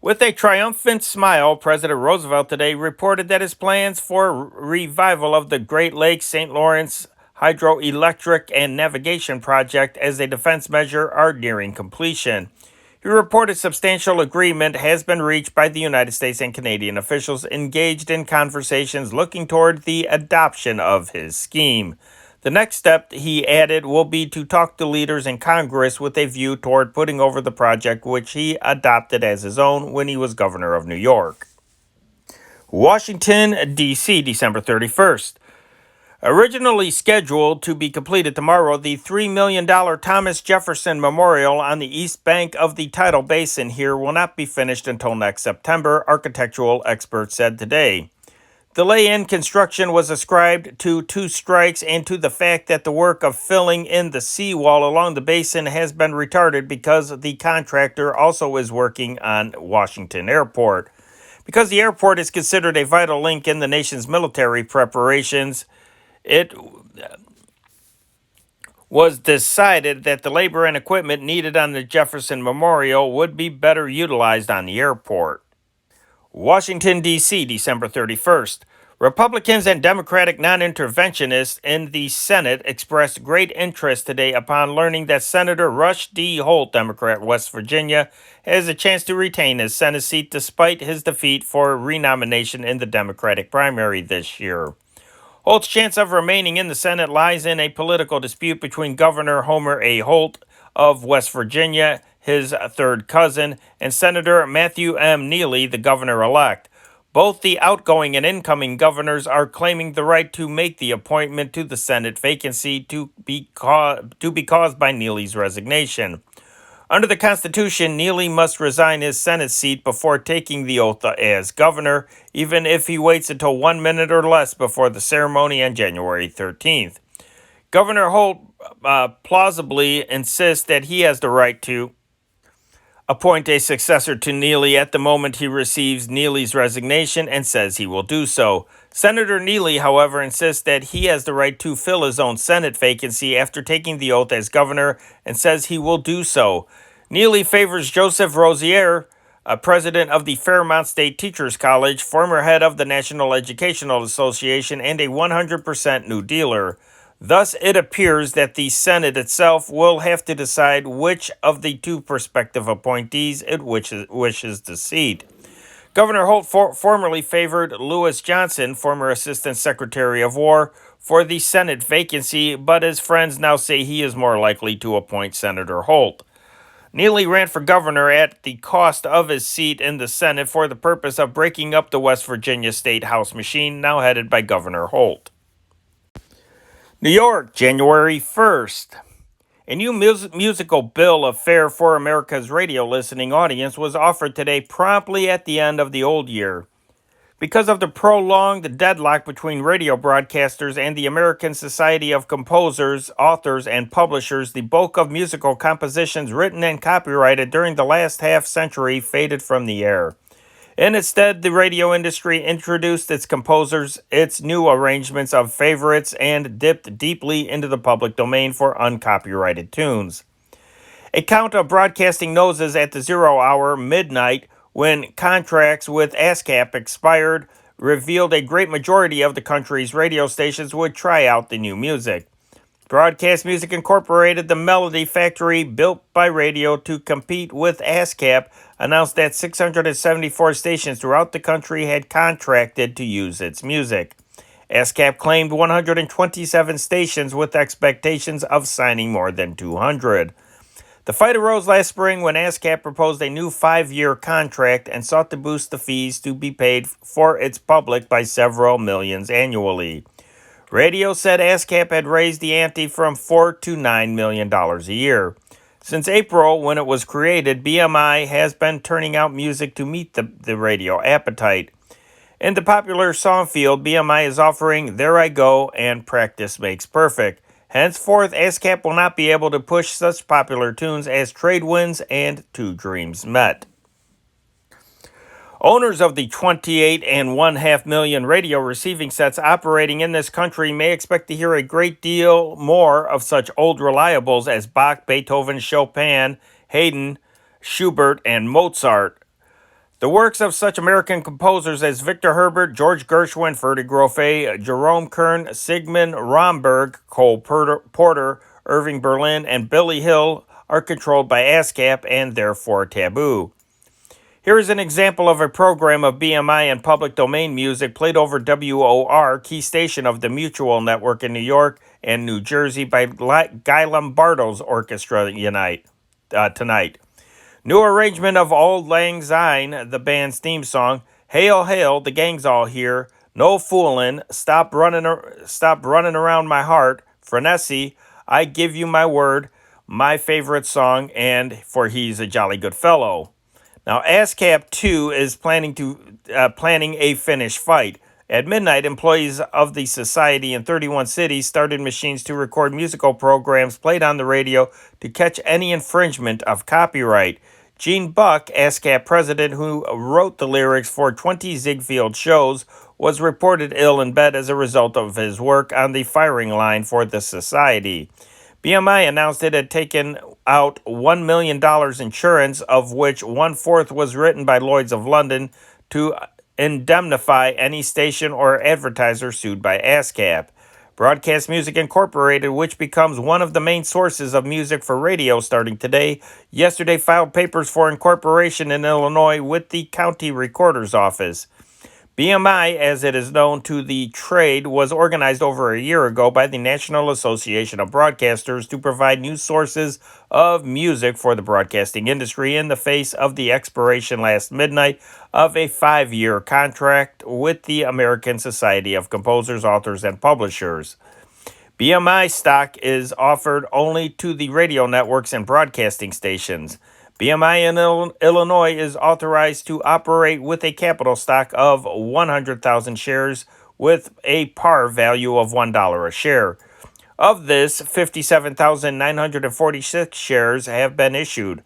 Speaker 1: With a triumphant smile, President Roosevelt today reported that his plans for revival of the Great Lakes St. Lawrence hydroelectric and navigation project as a defense measure are nearing completion. He reported substantial agreement has been reached by the United States and Canadian officials engaged in conversations looking toward the adoption of his scheme. The next step, he added, will be to talk to leaders in Congress with a view toward putting over the project which he adopted as his own when he was governor of New York. Washington, D.C., December 31st. Originally scheduled to be completed tomorrow, the $3 million Thomas Jefferson Memorial on the east bank of the tidal basin here will not be finished until next September, architectural experts said today. Delay in construction was ascribed to two strikes and to the fact that the work of filling in the seawall along the basin has been retarded because the contractor also is working on Washington Airport. Because the airport is considered a vital link in the nation's military preparations, it was decided that the labor and equipment needed on the Jefferson Memorial would be better utilized on the airport. Washington, D.C., December 31st. Republicans and Democratic non-interventionists in the Senate expressed great interest today upon learning that Senator Rush D. Holt, Democrat, West Virginia, has a chance to retain his Senate seat despite his defeat for renomination in the Democratic primary this year. Holt's chance of remaining in the Senate lies in a political dispute between Governor Homer A. Holt of West Virginia, his third cousin, and Senator Matthew M. Neely, the governor-elect. Both the outgoing and incoming governors are claiming the right to make the appointment to the Senate vacancy to be caused by Neely's resignation. Under the Constitution, Neely must resign his Senate seat before taking the oath as governor, even if he waits until 1 minute or less before the ceremony on January 13th. Governor Holt plausibly insists that he has the right to appoint a successor to Neely at the moment he receives Neely's resignation and says he will do so. Senator Neely, however, insists that he has the right to fill his own Senate vacancy after taking the oath as governor and says he will do so. Neely favors Joseph Rozier, president of the Fairmont State Teachers College, former head of the National Educational Association, and a 100% New Dealer. Thus, it appears that the Senate itself will have to decide which of the two prospective appointees it wishes to seat. Governor Holt formerly favored Lewis Johnson, former Assistant Secretary of War, for the Senate vacancy, but his friends now say he is more likely to appoint Senator Holt. Neely ran for governor at the cost of his seat in the Senate for the purpose of breaking up the West Virginia State House machine, now headed by Governor Holt. New York, January 1st. A new musical bill of fare for America's radio listening audience was offered today promptly at the end of the old year. Because of the prolonged deadlock between radio broadcasters and the American Society of Composers, Authors, and Publishers, the bulk of musical compositions written and copyrighted during the last half-century faded from the air. Instead, the radio industry introduced its composers, its new arrangements of favorites, and dipped deeply into the public domain for uncopyrighted tunes. A count of broadcasting noses at the 0 hour, midnight, when contracts with ASCAP expired, revealed a great majority of the country's radio stations would try out the new music. Broadcast Music Incorporated, the Melody Factory built by radio to compete with ASCAP, announced that 674 stations throughout the country had contracted to use its music. ASCAP claimed 127 stations with expectations of signing more than 200. The fight arose last spring when ASCAP proposed a new 5-year contract and sought to boost the fees to be paid for its public by several millions annually. Radio said ASCAP had raised the ante from $4 to $9 million a year. Since April, when it was created, BMI has been turning out music to meet the radio appetite. In the popular song field, BMI is offering There I Go and Practice Makes Perfect. Henceforth, ASCAP will not be able to push such popular tunes as Trade Winds and Two Dreams Met. Owners of the 28.5 million radio receiving sets operating in this country may expect to hear a great deal more of such old reliables as Bach, Beethoven, Chopin, Haydn, Schubert, and Mozart. The works of such American composers as Victor Herbert, George Gershwin, Ferdy Grofé, Jerome Kern, Sigmund Romberg, Cole Porter, Irving Berlin, and Billy Hill are controlled by ASCAP and therefore taboo. Here is an example of a program of BMI and public domain music played over WOR, key station of the Mutual Network in New York and New Jersey, by Guy Lombardo's orchestra tonight. New arrangement of Auld Lang Syne, the band's theme song. Hail, hail, the gang's all here. No foolin', stop running around my heart. Frenesi, I give you my word, my favorite song, and for he's a jolly good fellow. Now, ASCAP 2 is planning a Finnish fight. At midnight, employees of the society in 31 cities started machines to record musical programs played on the radio to catch any infringement of copyright. Gene Buck, ASCAP president who wrote the lyrics for 20 Ziegfeld shows, was reported ill in bed as a result of his work on the firing line for the society. BMI announced it had taken out $1 million insurance, of which one-fourth was written by Lloyd's of London to indemnify any station or advertiser sued by ASCAP. Broadcast Music Incorporated, which becomes one of the main sources of music for radio starting today, yesterday filed papers for incorporation in Illinois with the county recorder's office. BMI, as it is known to the trade, was organized over a year ago by the National Association of Broadcasters to provide new sources of music for the broadcasting industry in the face of the expiration last midnight of a 5-year contract with the American Society of Composers, Authors, and Publishers. BMI stock is offered only to the radio networks and broadcasting stations. BMI in Illinois is authorized to operate with a capital stock of 100,000 shares with a par value of $1 a share. Of this, 57,946 shares have been issued.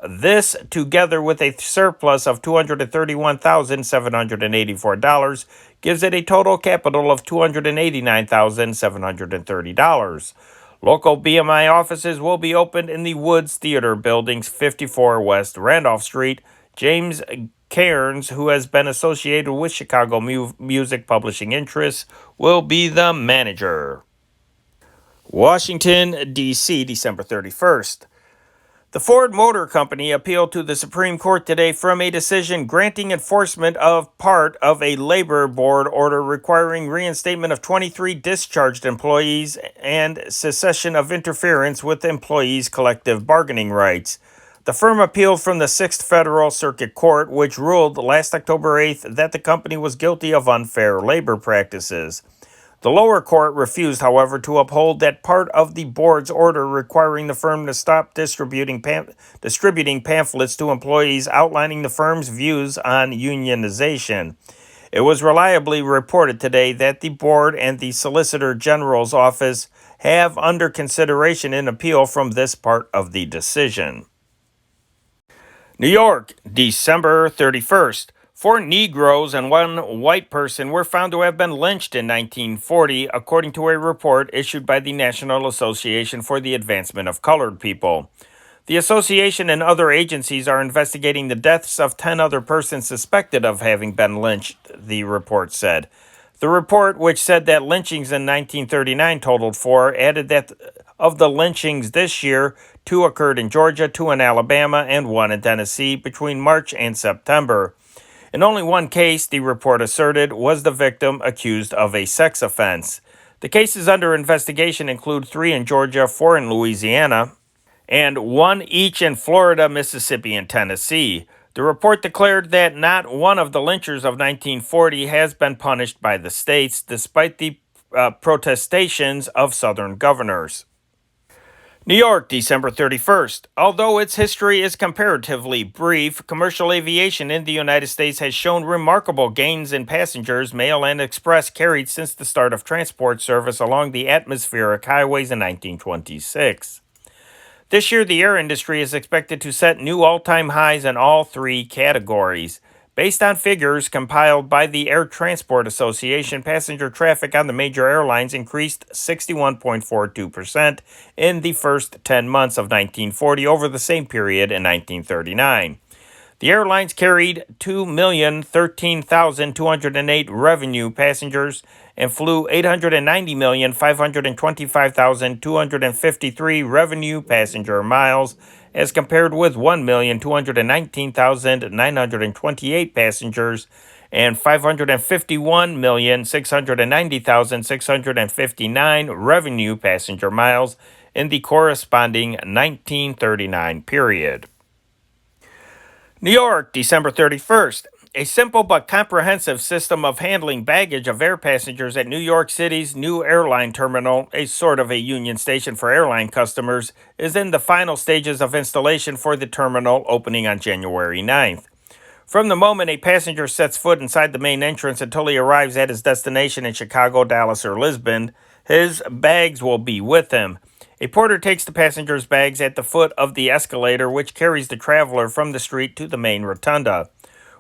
Speaker 1: This, together with a surplus of $231,784, gives it a total capital of $289,730. Local BMI offices will be opened in the Woods Theater Buildings, 54 West Randolph Street. James Cairns, who has been associated with Chicago music publishing interests, will be the manager. Washington, D.C., December 31st. The Ford Motor Company appealed to the Supreme Court today from a decision granting enforcement of part of a labor board order requiring reinstatement of 23 discharged employees and cessation of interference with employees' collective bargaining rights. The firm appealed from the 6th Federal Circuit Court, which ruled last October 8th that the company was guilty of unfair labor practices. The lower court refused, however, to uphold that part of the board's order requiring the firm to stop distributing pamphlets to employees outlining the firm's views on unionization. It was reliably reported today that the board and the Solicitor General's office have under consideration an appeal from this part of the decision. New York, December 31st. 4 Negroes and 1 white person were found to have been lynched in 1940, according to a report issued by the National Association for the Advancement of Colored People. The association and other agencies are investigating the deaths of 10 other persons suspected of having been lynched, the report said. The report, which said that lynchings in 1939 totaled 4, added that of the lynchings this year, 2 occurred in Georgia, 2 in Alabama, and 1 in Tennessee between March and September. In only one case, the report asserted, was the victim accused of a sex offense. The cases under investigation include 3 in Georgia, 4 in Louisiana, and 1 each in Florida, Mississippi, and Tennessee. The report declared that not one of the lynchers of 1940 has been punished by the states, despite the protestations of Southern governors. New York, December 31st. Although its history is comparatively brief, commercial aviation in the United States has shown remarkable gains in passengers, mail, and express carried since the start of transport service along the atmospheric highways in 1926. This year, the air industry is expected to set new all-time highs in all 3 categories. Based on figures compiled by the Air Transport Association, passenger traffic on the major airlines increased 61.42% in the first 10 months of 1940 over the same period in 1939. The airlines carried 2,013,208 revenue passengers and flew 890,525,253 revenue passenger miles, as compared with 1,219,928 passengers and 551,690,659 revenue passenger miles in the corresponding 1939 period. New York, December 31st. A simple but comprehensive system of handling baggage of air passengers at New York City's new airline terminal, a sort of a union station for airline customers, is in the final stages of installation for the terminal opening on January 9th. From the moment a passenger sets foot inside the main entrance until he arrives at his destination in Chicago, Dallas, or Lisbon, his bags will be with him. A porter takes the passenger's bags at the foot of the escalator, which carries the traveler from the street to the main rotunda.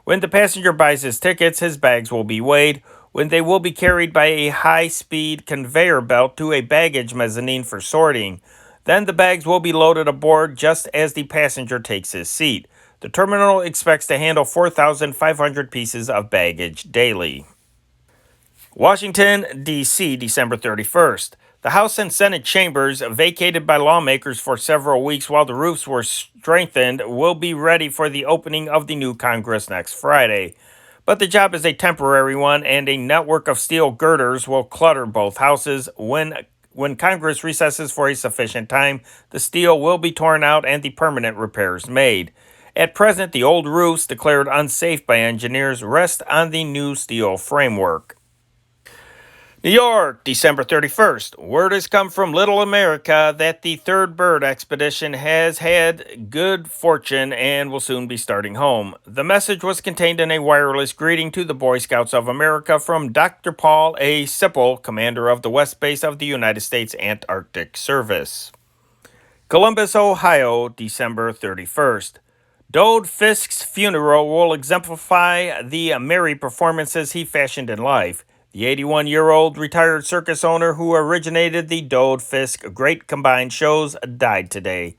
Speaker 1: When the passenger buys his tickets, his bags will be weighed, when they will be carried by a high-speed conveyor belt to a baggage mezzanine for sorting. Then the bags will be loaded aboard just as the passenger takes his seat. The terminal expects to handle 4,500 pieces of baggage daily. Washington, D.C., December 31st. The House and Senate chambers, vacated by lawmakers for several weeks while the roofs were strengthened, will be ready for the opening of the new Congress next Friday. But the job is a temporary one, and a network of steel girders will clutter both houses. When Congress recesses for a sufficient time, the steel will be torn out and the permanent repairs made. At present, the old roofs, declared unsafe by engineers, rest on the new steel framework. New York, December 31st. Word has come from Little America that the third bird expedition has had good fortune and will soon be starting home. The message was contained in a wireless greeting to the Boy Scouts of America from Dr. Paul A. Sipple, commander of the West Base of the United States Antarctic Service. Columbus, Ohio, December 31st. Dode Fisk's funeral will exemplify the merry performances he fashioned in life. The 81-year-old retired circus owner who originated the Dode Fisk Great Combined Shows died today.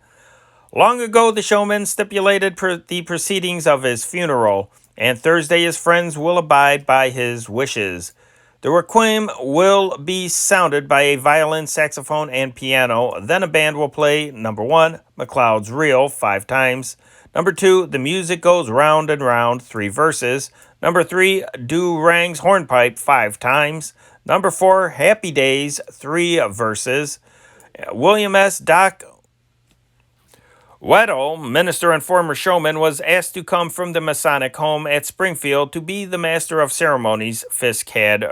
Speaker 1: Long ago, the showman stipulated the proceedings of his funeral, and Thursday his friends will abide by his wishes. The requiem will be sounded by a violin, saxophone, and piano. Then a band will play, number 1, McLeod's Reel, 5 times. Number 2, The Music Goes Round and Round, 3 verses. Number 3, Do-Rang's Hornpipe, 5 times. Number 4, Happy Days, 3 verses. William S. Doc Weddle, minister and former showman, was asked to come from the Masonic home at Springfield to be the master of ceremonies. Fisk had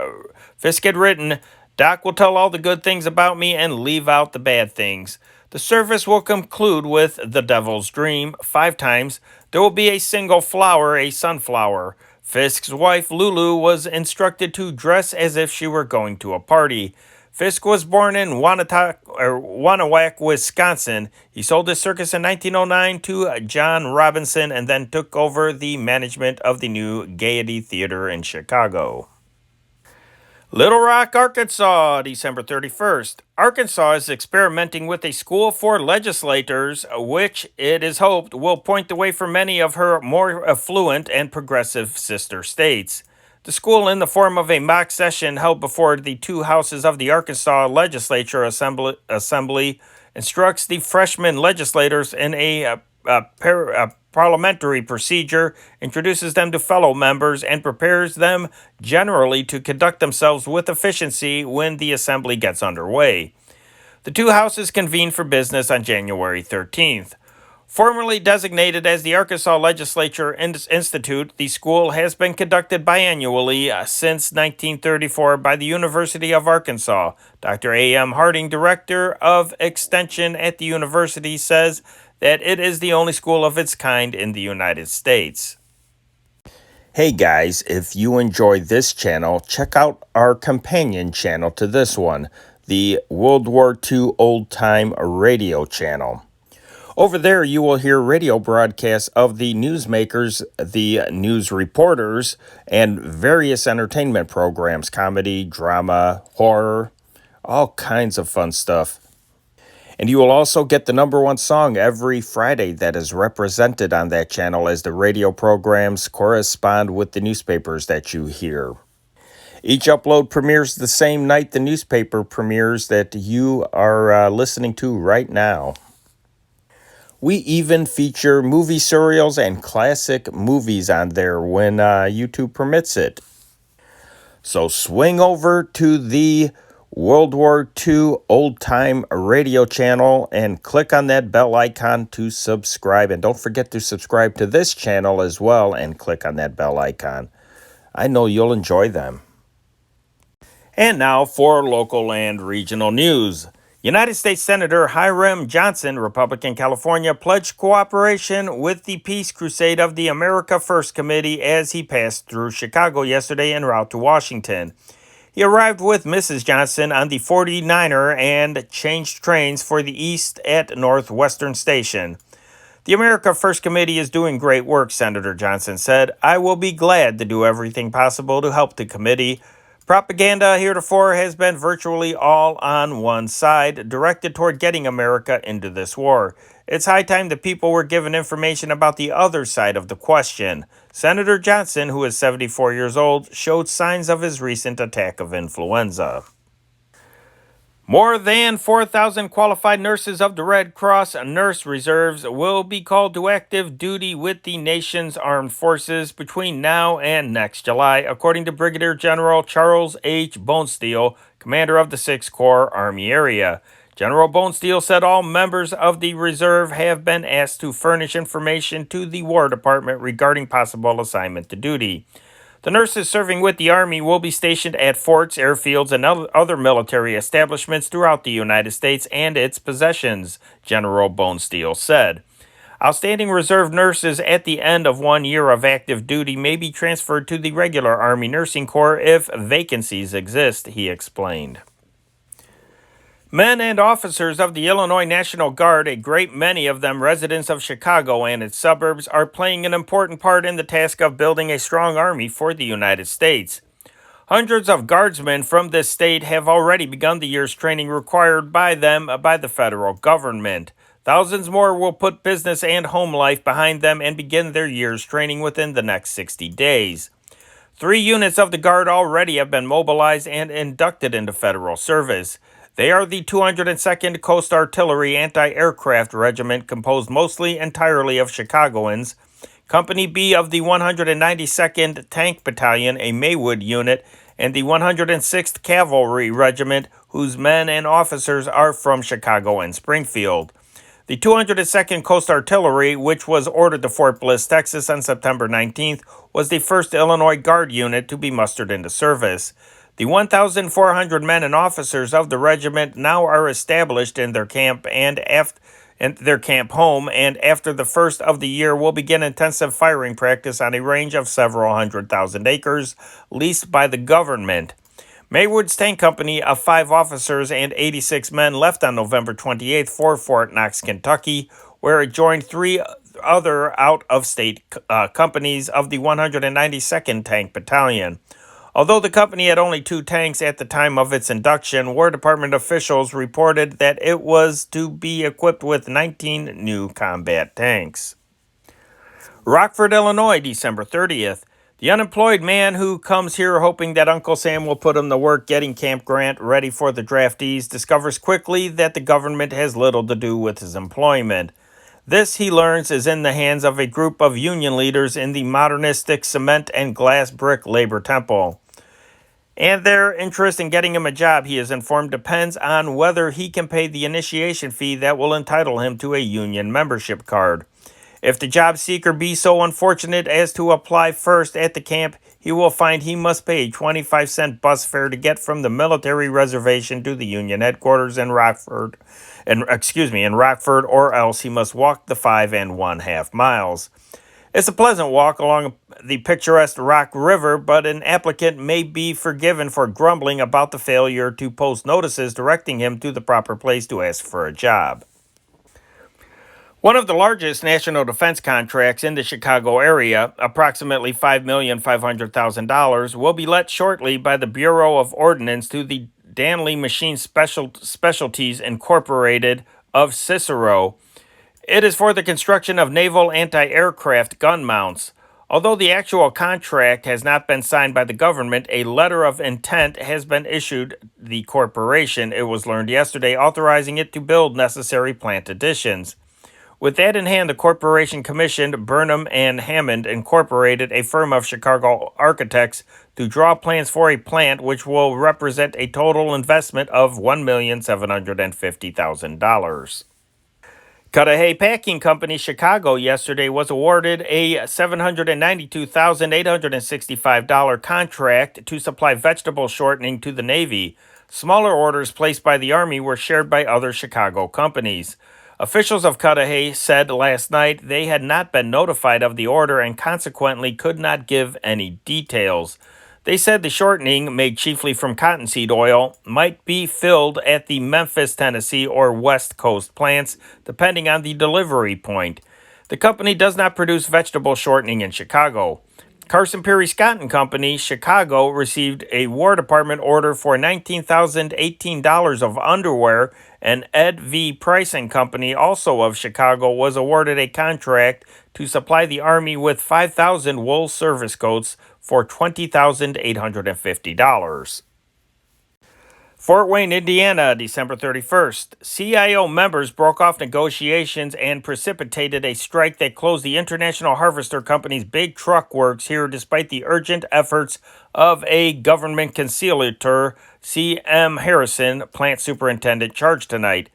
Speaker 1: written, "Doc will tell all the good things about me and leave out the bad things." The service will conclude with The Devil's Dream, 5 times. There will be a single flower, a sunflower. Fisk's wife, Lulu, was instructed to dress as if she were going to a party. Fisk was born in Wanawak, Wisconsin. He sold his circus in 1909 to John Robinson and then took over the management of the new Gaiety Theater in Chicago. Little Rock, Arkansas, December 31st. Arkansas is experimenting with a school for legislators, which it is hoped will point the way for many of her more affluent and progressive sister states. The school, in the form of a mock session held before the 2 houses of the Arkansas Legislature Assembly, instructs the freshman legislators in a parliamentary procedure, introduces them to fellow members, and prepares them generally to conduct themselves with efficiency when the assembly gets underway. The 2 houses convene for business on January 13th. Formerly designated as the Arkansas Legislature Institute, the school has been conducted biannually since 1934 by the University of Arkansas. Dr. A.M. Harding, Director of Extension at the university, says that it is the only school of its kind in the United States. Hey guys, if you enjoy this channel, check out our companion channel to this one, the World War II Old Time Radio channel. Over there, you will hear radio broadcasts of the newsmakers, the news reporters, and various entertainment programs, comedy, drama, horror, all kinds of fun stuff. And you will also get the number one song every Friday that is represented on that channel as the radio programs correspond with the newspapers that you hear. Each upload premieres the same night the newspaper premieres that you are listening to right now. We even feature movie serials and classic movies on there when YouTube permits it. So swing over to the World War II Old Time Radio channel and click on that bell icon to subscribe. And don't forget to subscribe to this channel as well and click on that bell icon. I know you'll enjoy them. And now for local and regional news. United States Senator Hiram Johnson, Republican California, pledged cooperation with the Peace Crusade of the America First Committee as he passed through Chicago yesterday en route to Washington. He arrived with Mrs. Johnson on the 49er and changed trains for the East at Northwestern Station. The America First Committee is doing great work, Senator Johnson said. I will be glad to do everything possible to help the committee. Propaganda heretofore has been virtually all on one side, directed toward getting America into this war. It's high time the people were given information about the other side of the question. Senator Johnson, who is 74 years old, showed signs of his recent attack of influenza. More than 4,000 qualified nurses of the Red Cross Nurse Reserves will be called to active duty with the nation's armed forces between now and next July, according to Brigadier General Charles H. Bonesteel, commander of the 6th Corps Army area. General Bonesteel said all members of the reserve have been asked to furnish information to the War Department regarding possible assignment to duty. The nurses serving with the Army will be stationed at forts, airfields, and other military establishments throughout the United States and its possessions, General Bonesteel said. Outstanding reserve nurses at the end of 1 year of active duty may be transferred to the regular Army Nursing Corps if vacancies exist, he explained. Men and officers of the Illinois National Guard, a great many of them residents of Chicago and its suburbs, are playing an important part in the task of building a strong army for the United States. Hundreds of guardsmen from this state have already begun the year's training required by them by the federal government. Thousands more will put business and home life behind them and begin their year's training within the next 60 days. 3 units of the Guard already have been mobilized and inducted into federal service. They are the 202nd Coast Artillery Anti-Aircraft Regiment, composed mostly entirely of Chicagoans, Company B of the 192nd Tank Battalion, a Maywood unit, and the 106th Cavalry Regiment, whose men and officers are from Chicago and Springfield. The 202nd Coast Artillery, which was ordered to Fort Bliss, Texas on September 19th, was the first Illinois Guard unit to be mustered into service. The 1,400 men and officers of the regiment now are established in their camp home, and after the first of the year will begin intensive firing practice on a range of several 100,000 acres leased by the government. Maywood's tank company of 5 officers and 86 men left on November 28th for Fort Knox, Kentucky, where it joined 3 other out-of-state companies of the 192nd Tank Battalion. Although the company had only 2 tanks at the time of its induction, War Department officials reported that it was to be equipped with 19 new combat tanks. Rockford, Illinois, December 30th. The unemployed man who comes here hoping that Uncle Sam will put him to work getting Camp Grant ready for the draftees discovers quickly that the government has little to do with his employment. This, he learns, is in the hands of a group of union leaders in the modernistic cement and glass brick labor temple. And their interest in getting him a job, he is informed, depends on whether he can pay the initiation fee that will entitle him to a union membership card. If the job seeker be so unfortunate as to apply first at the camp, he will find he must pay a 25-cent bus fare to get from the military reservation to the union headquarters in Rockford, or else he must walk the 5 1/2 miles. It's a pleasant walk along the picturesque Rock River, but an applicant may be forgiven for grumbling about the failure to post notices directing him to the proper place to ask for a job. One of the largest national defense contracts in the Chicago area, approximately $5,500,000, will be let shortly by the Bureau of Ordnance to the Danley Machine Specialties Incorporated, of Cicero. It is for the construction of naval anti-aircraft gun mounts. Although the actual contract has not been signed by the government, a letter of intent has been issued the corporation, it was learned yesterday, authorizing it to build necessary plant additions. With that in hand, the corporation commissioned Burnham and Hammond Incorporated, a firm of Chicago architects, to draw plans for a plant which will represent a total investment of $1,750,000. Cudahy Packing Company Chicago yesterday was awarded a $792,865 contract to supply vegetable shortening to the Navy. Smaller orders placed by the Army were shared by other Chicago companies. Officials of Cudahy said last night they had not been notified of the order and consequently could not give any details. They said the shortening, made chiefly from cottonseed oil, might be filled at the Memphis, Tennessee, or West Coast plants, depending on the delivery point. The company does not produce vegetable shortening in Chicago. Carson Peary Scott and Company, Chicago, received a War Department order for $19,018 of underwear, and Ed V. Price and Company, also of Chicago, was awarded a contract to supply the Army with 5,000 wool service coats for $20,850. Fort Wayne, Indiana, December 31st. CIO members broke off negotiations and precipitated a strike that closed the International Harvester Company's big truck works here despite the urgent efforts of a government conciliator, C.M. Harrison, plant superintendent, charged tonight.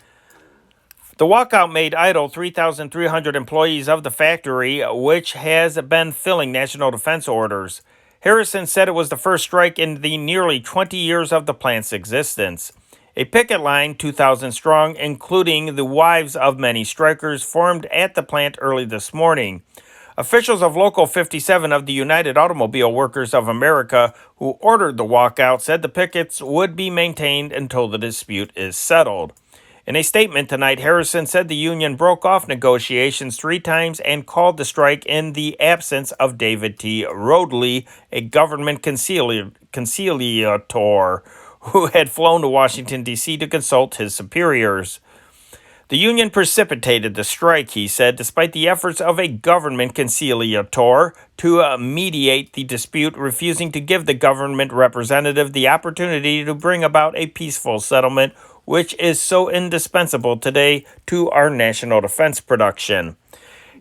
Speaker 1: The walkout made idle 3,300 employees of the factory, which has been filling national defense orders. Harrison said it was the first strike in the nearly 20 years of the plant's existence. A picket line, 2,000 strong, including the wives of many strikers, formed at the plant early this morning. Officials of Local 57 of the United Automobile Workers of America, who ordered the walkout, said the pickets would be maintained until the dispute is settled. In a statement tonight, Harrison said the union broke off negotiations 3 times and called the strike in the absence of David T. Rodley, a government conciliator who had flown to Washington, D.C. to consult his superiors. The union precipitated the strike, he said, despite the efforts of a government conciliator to mediate the dispute, refusing to give the government representative the opportunity to bring about a peaceful settlement, which is so indispensable today to our national defense production.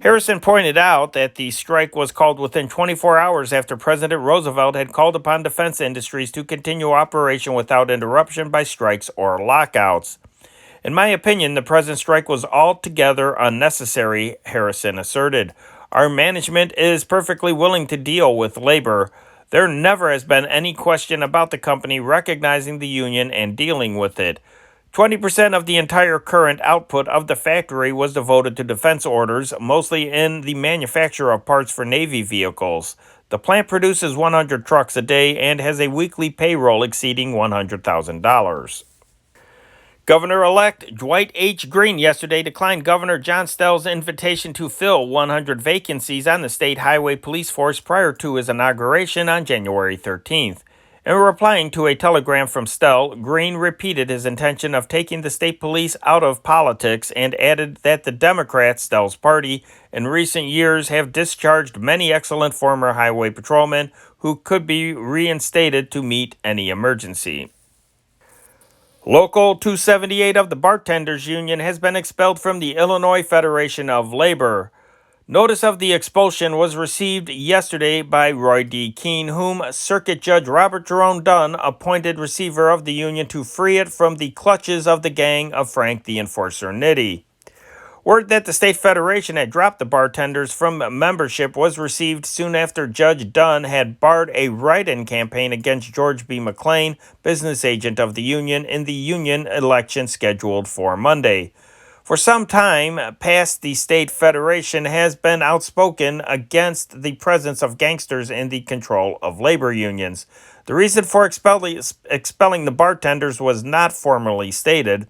Speaker 1: Harrison pointed out that the strike was called within 24 hours after President Roosevelt had called upon defense industries to continue operation without interruption by strikes or lockouts. In my opinion, the present strike was altogether unnecessary, Harrison asserted. Our management is perfectly willing to deal with labor. There never has been any question about the company recognizing the union and dealing with it. 20% of the entire current output of the factory was devoted to defense orders, mostly in the manufacture of parts for Navy vehicles. The plant produces 100 trucks a day and has a weekly payroll exceeding $100,000. Governor-elect Dwight H. Green yesterday declined Governor John Stell's invitation to fill 100 vacancies on the state highway police force prior to his inauguration on January 13th. In replying to a telegram from Stell, Green repeated his intention of taking the state police out of politics and added that the Democrats, Stell's party, in recent years have discharged many excellent former highway patrolmen who could be reinstated to meet any emergency. Local 278 of the Bartenders Union has been expelled from the Illinois Federation of Labor. Notice of the expulsion was received yesterday by Roy D. Keene, whom Circuit Judge Robert Jerome Dunn appointed receiver of the union to free it from the clutches of the gang of Frank the Enforcer Nitti. Word that the state federation had dropped the bartenders from membership was received soon after Judge Dunn had barred a write-in campaign against George B. McLean, business agent of the union, in the union election scheduled for Monday. For some time past, the state federation has been outspoken against the presence of gangsters in the control of labor unions. The reason for expelling the bartenders was not formally stated,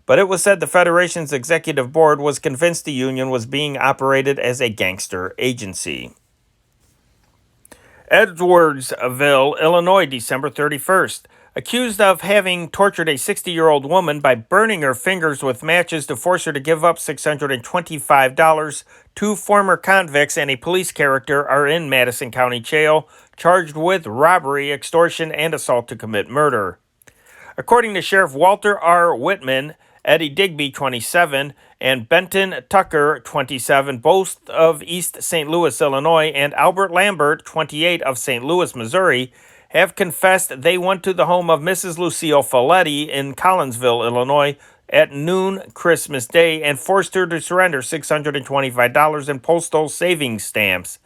Speaker 1: but it was said the Federation's executive board was convinced the union was being operated as a gangster agency. Edwardsville, Illinois, December 31st. Accused of having tortured a 60-year-old woman by burning her fingers with matches to force her to give up $625, two former convicts and a police character are in Madison County Jail, charged with robbery, extortion, and assault to commit murder. According to Sheriff Walter R. Whitman, Eddie Digby, 27, and Benton Tucker, 27, both of East St. Louis, Illinois, and Albert Lambert, 28, of St. Louis, Missouri, have confessed they went to the home of Mrs. Lucille Folletti in Collinsville, Illinois, at noon Christmas Day and forced her to surrender $625 in postal savings stamps.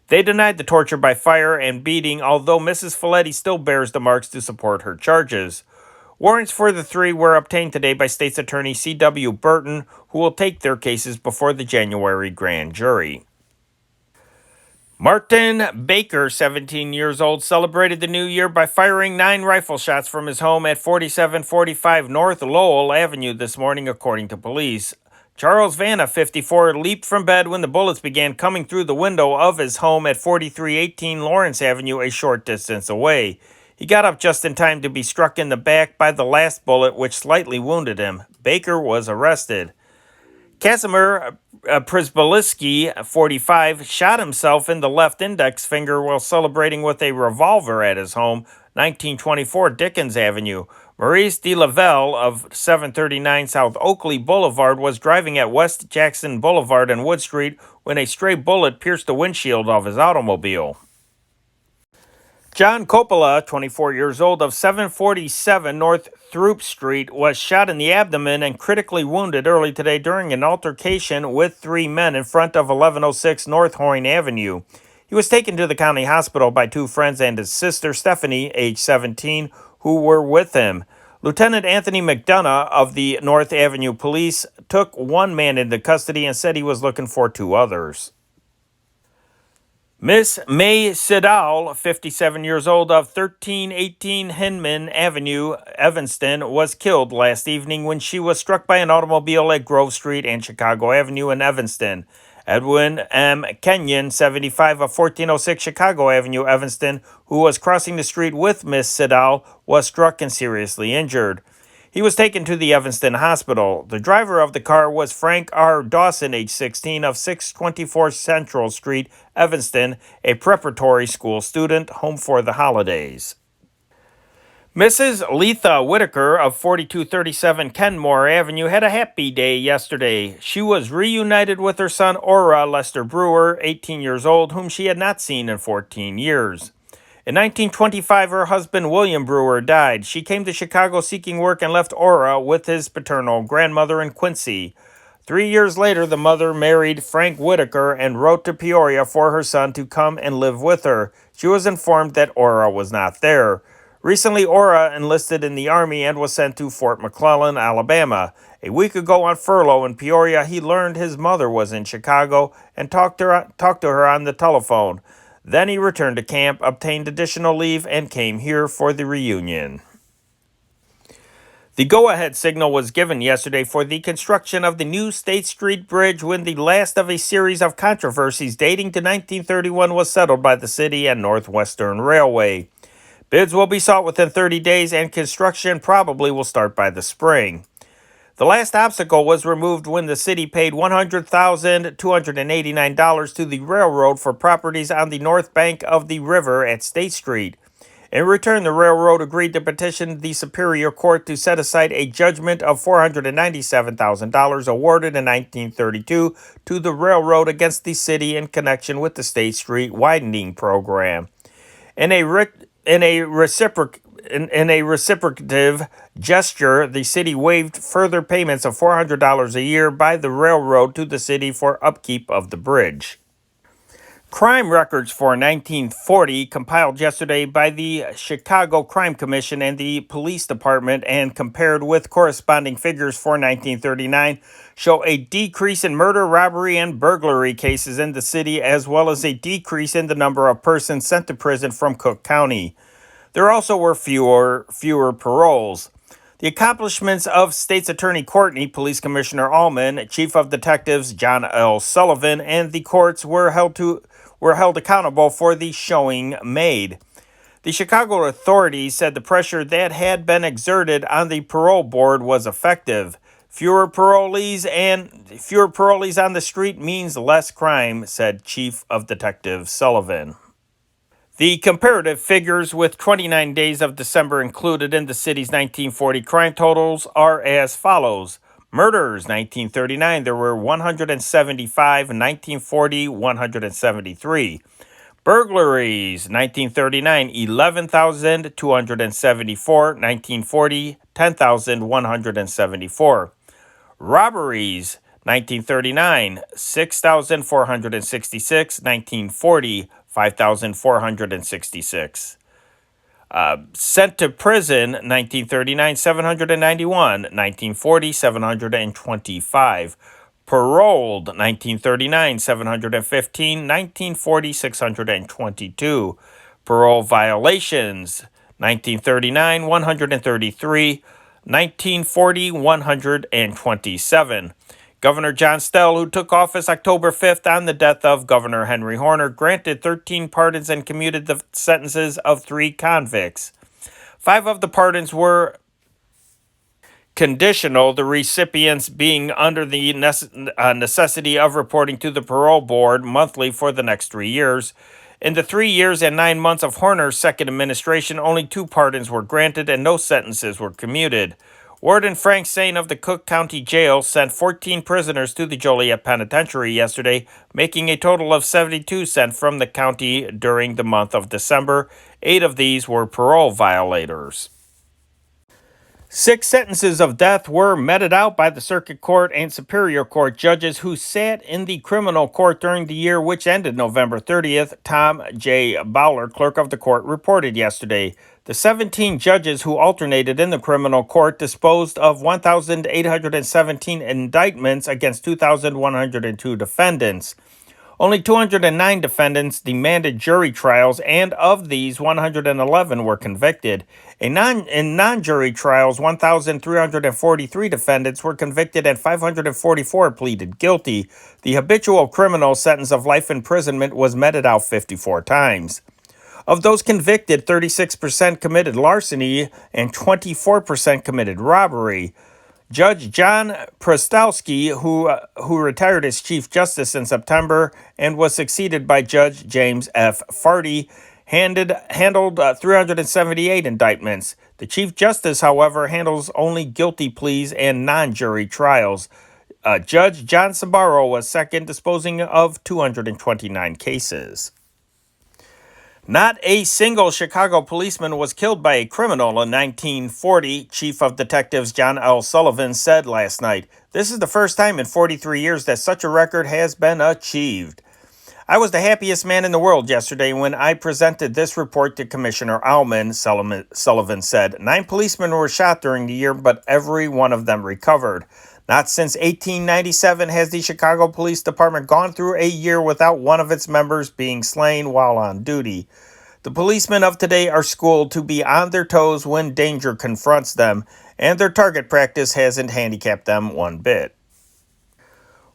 Speaker 1: They denied the torture by fire and beating, although Mrs. Folletti still bears the marks to support her charges. Warrants for the three were obtained today by State's Attorney C.W. Burton, who will take their cases before the January grand jury. Martin Baker, 17 years old, celebrated the new year by firing 9 rifle shots from his home at 4745 North Lowell Avenue this morning, according to police. Charles Vanna, 54, leaped from bed when the bullets began coming through the window of his home at 4318 Lawrence Avenue, a short distance away. He got up just in time to be struck in the back by the last bullet, which slightly wounded him. Baker was arrested. Casimir Przybylski, 45, shot himself in the left index finger while celebrating with a revolver at his home, 1924 Dickens Avenue. Maurice de Lavelle of 739 South Oakley Boulevard was driving at West Jackson Boulevard and Wood Street when a stray bullet pierced the windshield of his automobile. John Coppola, 24 years old, of 747 North Throop Street, was shot in the abdomen and critically wounded early today during an altercation with 3 men in front of 1106 North Hoyne Avenue. He was taken to the county hospital by 2 friends and his sister, Stephanie, age 17, who were with him. Lieutenant Anthony McDonough of the North Avenue Police took 1 man into custody and said he was looking for 2 others. Miss May Siddall, 57 years old, of 1318 Hinman Avenue, Evanston, was killed last evening when she was struck by an automobile at Grove Street and Chicago Avenue in Evanston. Edwin M. Kenyon, 75, of 1406 Chicago Avenue, Evanston, who was crossing the street with Miss Siddall, was struck and seriously injured. He was taken to the Evanston Hospital. The driver of the car was Frank R. Dawson, age 16, of 624 Central Street, Evanston, a preparatory school student, home for the holidays. Mrs. Letha Whitaker of 4237 Kenmore Avenue had a happy day yesterday. She was reunited with her son Aura Lester Brewer, 18 years old, whom she had not seen in 14 years. In 1925, her husband William Brewer died. She came to Chicago seeking work and left Aura with his paternal grandmother in Quincy. 3 years later, the mother married Frank Whitaker and wrote to Peoria for her son to come and live with her. She was informed that Aura was not there. Recently, Aura enlisted in the Army and was sent to Fort McClellan, Alabama. A week ago on furlough in Peoria, he learned his mother was in Chicago and talked to her on the telephone. Then he returned to camp, obtained additional leave, and came here for the reunion. The go-ahead signal was given yesterday for the construction of the new State Street Bridge when the last of a series of controversies dating to 1931 was settled by the city and Northwestern Railway. Bids will be sought within 30 days, and construction probably will start by the spring. The last obstacle was removed when the city paid $100,289 to the railroad for properties on the north bank of the river at State Street. In return, the railroad agreed to petition the Superior Court to set aside a judgment of $497,000 awarded in 1932 to the railroad against the city in connection with the State Street widening program. In a reciprocative gesture, the city waived further payments of $400 a year by the railroad to the city for upkeep of the bridge. Crime records for 1940, compiled yesterday by the Chicago Crime Commission and the Police Department and compared with corresponding figures for 1939, show a decrease in murder, robbery, and burglary cases in the city, as well as a decrease in the number of persons sent to prison from Cook County. There also were fewer paroles. The accomplishments of State's Attorney Courtney, Police Commissioner Allman, Chief of Detectives John L. Sullivan, and the courts were held accountable for the showing made. The Chicago authorities said the pressure that had been exerted on the parole board was effective. Fewer parolees on the street means less crime, said Chief of Detective Sullivan. The comparative figures with 29 days of December included in the city's 1940 crime totals are as follows. Murders, 1939, there were 175, 1940, 173. Burglaries, 1939, 11,274, 1940, 10,174. Robberies, 1939, 6,466, 1940, 5,466. Sent to prison, 1939, 791, 1940, 725. Paroled, 1939, 715, 1940, 622. Parole violations, 1939, 133, 1940, 127. Governor John Stell, who took office October 5th on the death of Governor Henry Horner, granted 13 pardons and commuted the sentences of 3 convicts. 5 of the pardons were conditional, the recipients being under the necessity of reporting to the parole board monthly for the next 3 years. In the 3 years and 9 months of Horner's second administration, only 2 pardons were granted and no sentences were commuted. Warden Frank Sain of the Cook County Jail sent 14 prisoners to the Joliet Penitentiary yesterday, making a total of 72 sent from the county during the month of December. 8 of these were parole violators. 6 sentences of death were meted out by the Circuit Court and Superior Court judges who sat in the criminal court during the year which ended November 30th, Tom J. Bowler, clerk of the court, reported yesterday. The 17 judges who alternated in the criminal court disposed of 1,817 indictments against 2,102 defendants. Only 209 defendants demanded jury trials, and of these, 111 were convicted. In non-jury trials, 1,343 defendants were convicted and 544 pleaded guilty. The habitual criminal sentence of life imprisonment was meted out 54 times. Of those convicted, 36% committed larceny and 24% committed robbery. Judge John Prostowski, who retired as Chief Justice in September and was succeeded by Judge James F. Farty, handled 378 indictments. The Chief Justice, however, handles only guilty pleas and non-jury trials. Judge John Sabaro was second, disposing of 229 cases. Not a single Chicago policeman was killed by a criminal in 1940, Chief of Detectives John L. Sullivan said last night. This is the first time in 43 years that such a record has been achieved. I was the happiest man in the world yesterday when I presented this report to Commissioner Aumann, Sullivan said. 9 policemen were shot during the year, but every one of them recovered. Not since 1897 has the Chicago Police Department gone through a year without one of its members being slain while on duty. The policemen of today are schooled to be on their toes when danger confronts them, and their target practice hasn't handicapped them one bit.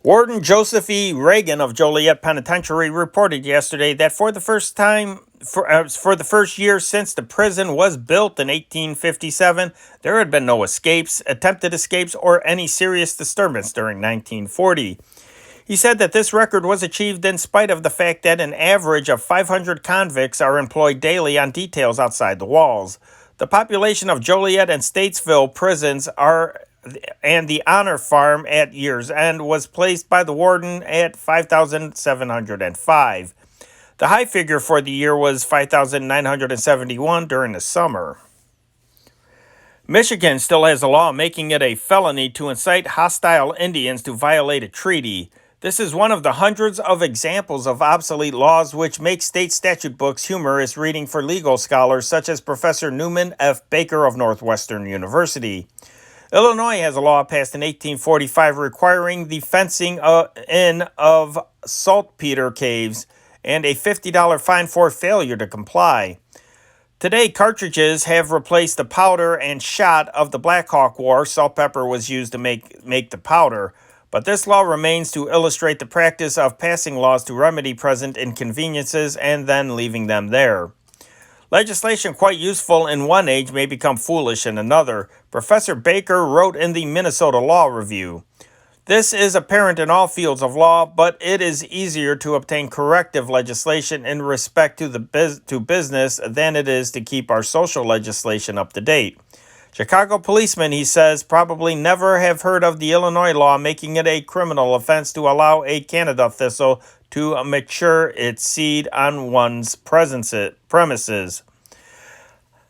Speaker 1: Warden Joseph E. Reagan of Joliet Penitentiary reported yesterday that for the first year since the prison was built in 1857, there had been no escapes, attempted escapes, or any serious disturbance during 1940. He said that this record was achieved in spite of the fact that an average of 500 convicts are employed daily on details outside the walls. The population of Joliet and Statesville prisons and the Honor Farm at year's end was placed by the warden at 5,705. The high figure for the year was 5,971 during the summer. Michigan still has a law making it a felony to incite hostile Indians to violate a treaty. This is one of the hundreds of examples of obsolete laws which make state statute books humorous reading for legal scholars such as Professor Newman F. Baker of Northwestern University. Illinois has a law passed in 1845 requiring the fencing in of saltpeter caves and a $50 fine for failure to comply. Today, cartridges have replaced the powder and shot of the Black Hawk War. Salt pepper was used to make the powder, but this law remains to illustrate the practice of passing laws to remedy present inconveniences and then leaving them there. Legislation quite useful in one age may become foolish in another, Professor Baker wrote in the Minnesota Law Review. This is apparent in all fields of law, but it is easier to obtain corrective legislation in respect to business than it is to keep our social legislation up to date. Chicago policemen, he says, probably never have heard of the Illinois law making it a criminal offense to allow a Canada thistle to mature its seed on one's premises.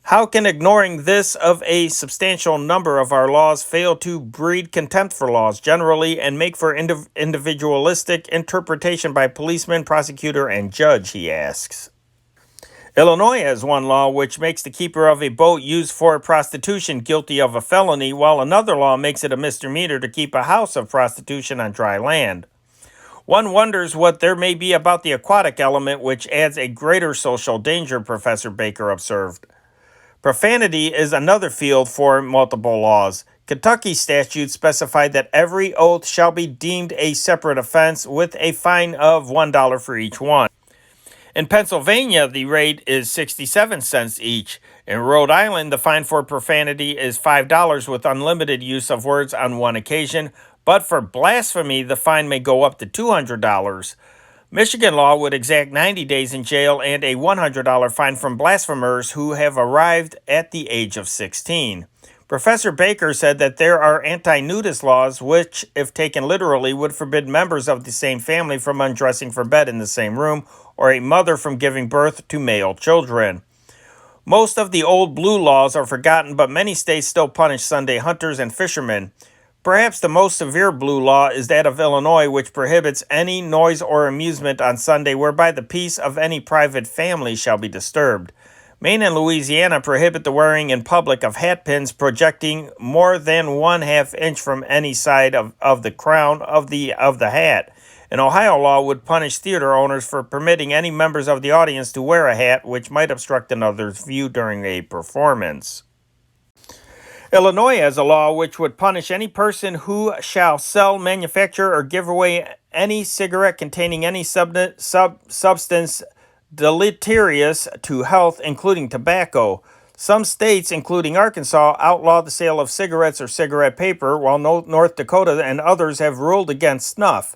Speaker 1: How can ignoring this of a substantial number of our laws fail to breed contempt for laws generally and make for individualistic interpretation by policeman, prosecutor, and judge, he asks. Illinois has one law which makes the keeper of a boat used for prostitution guilty of a felony, while another law makes it a misdemeanor to keep a house of prostitution on dry land. One wonders what there may be about the aquatic element which adds a greater social danger, Professor Baker observed. Profanity is another field for multiple laws. Kentucky statutes specify that every oath shall be deemed a separate offense with a fine of $1 for each one. In Pennsylvania, the rate is 67 cents each. In Rhode Island, the fine for profanity is $5 with unlimited use of words on one occasion, but for blasphemy, the fine may go up to $200. Michigan law would exact 90 days in jail and a $100 fine from blasphemers who have arrived at the age of 16. Professor Baker said that there are anti-nudist laws which, if taken literally, would forbid members of the same family from undressing for bed in the same room or a mother from giving birth to male children. Most of the old blue laws are forgotten, but many states still punish Sunday hunters and fishermen. Perhaps the most severe blue law is that of Illinois, which prohibits any noise or amusement on Sunday whereby the peace of any private family shall be disturbed. Maine and Louisiana prohibit the wearing in public of hat pins projecting more than 1/2 inch from any side of the crown of the hat. An Ohio law would punish theater owners for permitting any members of the audience to wear a hat which might obstruct another's view during a performance. Illinois has a law which would punish any person who shall sell, manufacture, or give away any cigarette containing any substance deleterious to health, including tobacco. Some states, including Arkansas, outlaw the sale of cigarettes or cigarette paper, while North Dakota and others have ruled against snuff.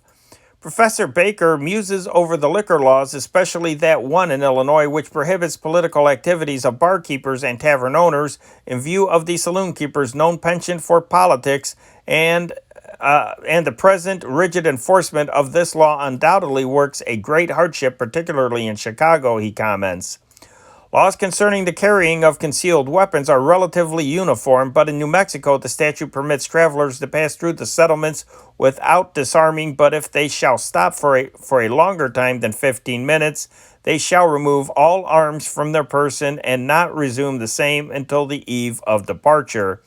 Speaker 1: Professor Baker muses over the liquor laws, especially that one in Illinois which prohibits political activities of barkeepers and tavern owners in view of the saloon keepers' known penchant for politics, and the present rigid enforcement of this law undoubtedly works a great hardship, particularly in Chicago, he comments. Laws concerning the carrying of concealed weapons are relatively uniform, but in New Mexico the statute permits travelers to pass through the settlements without disarming, but if they shall stop for a longer time than 15 minutes, they shall remove all arms from their person and not resume the same until the eve of departure.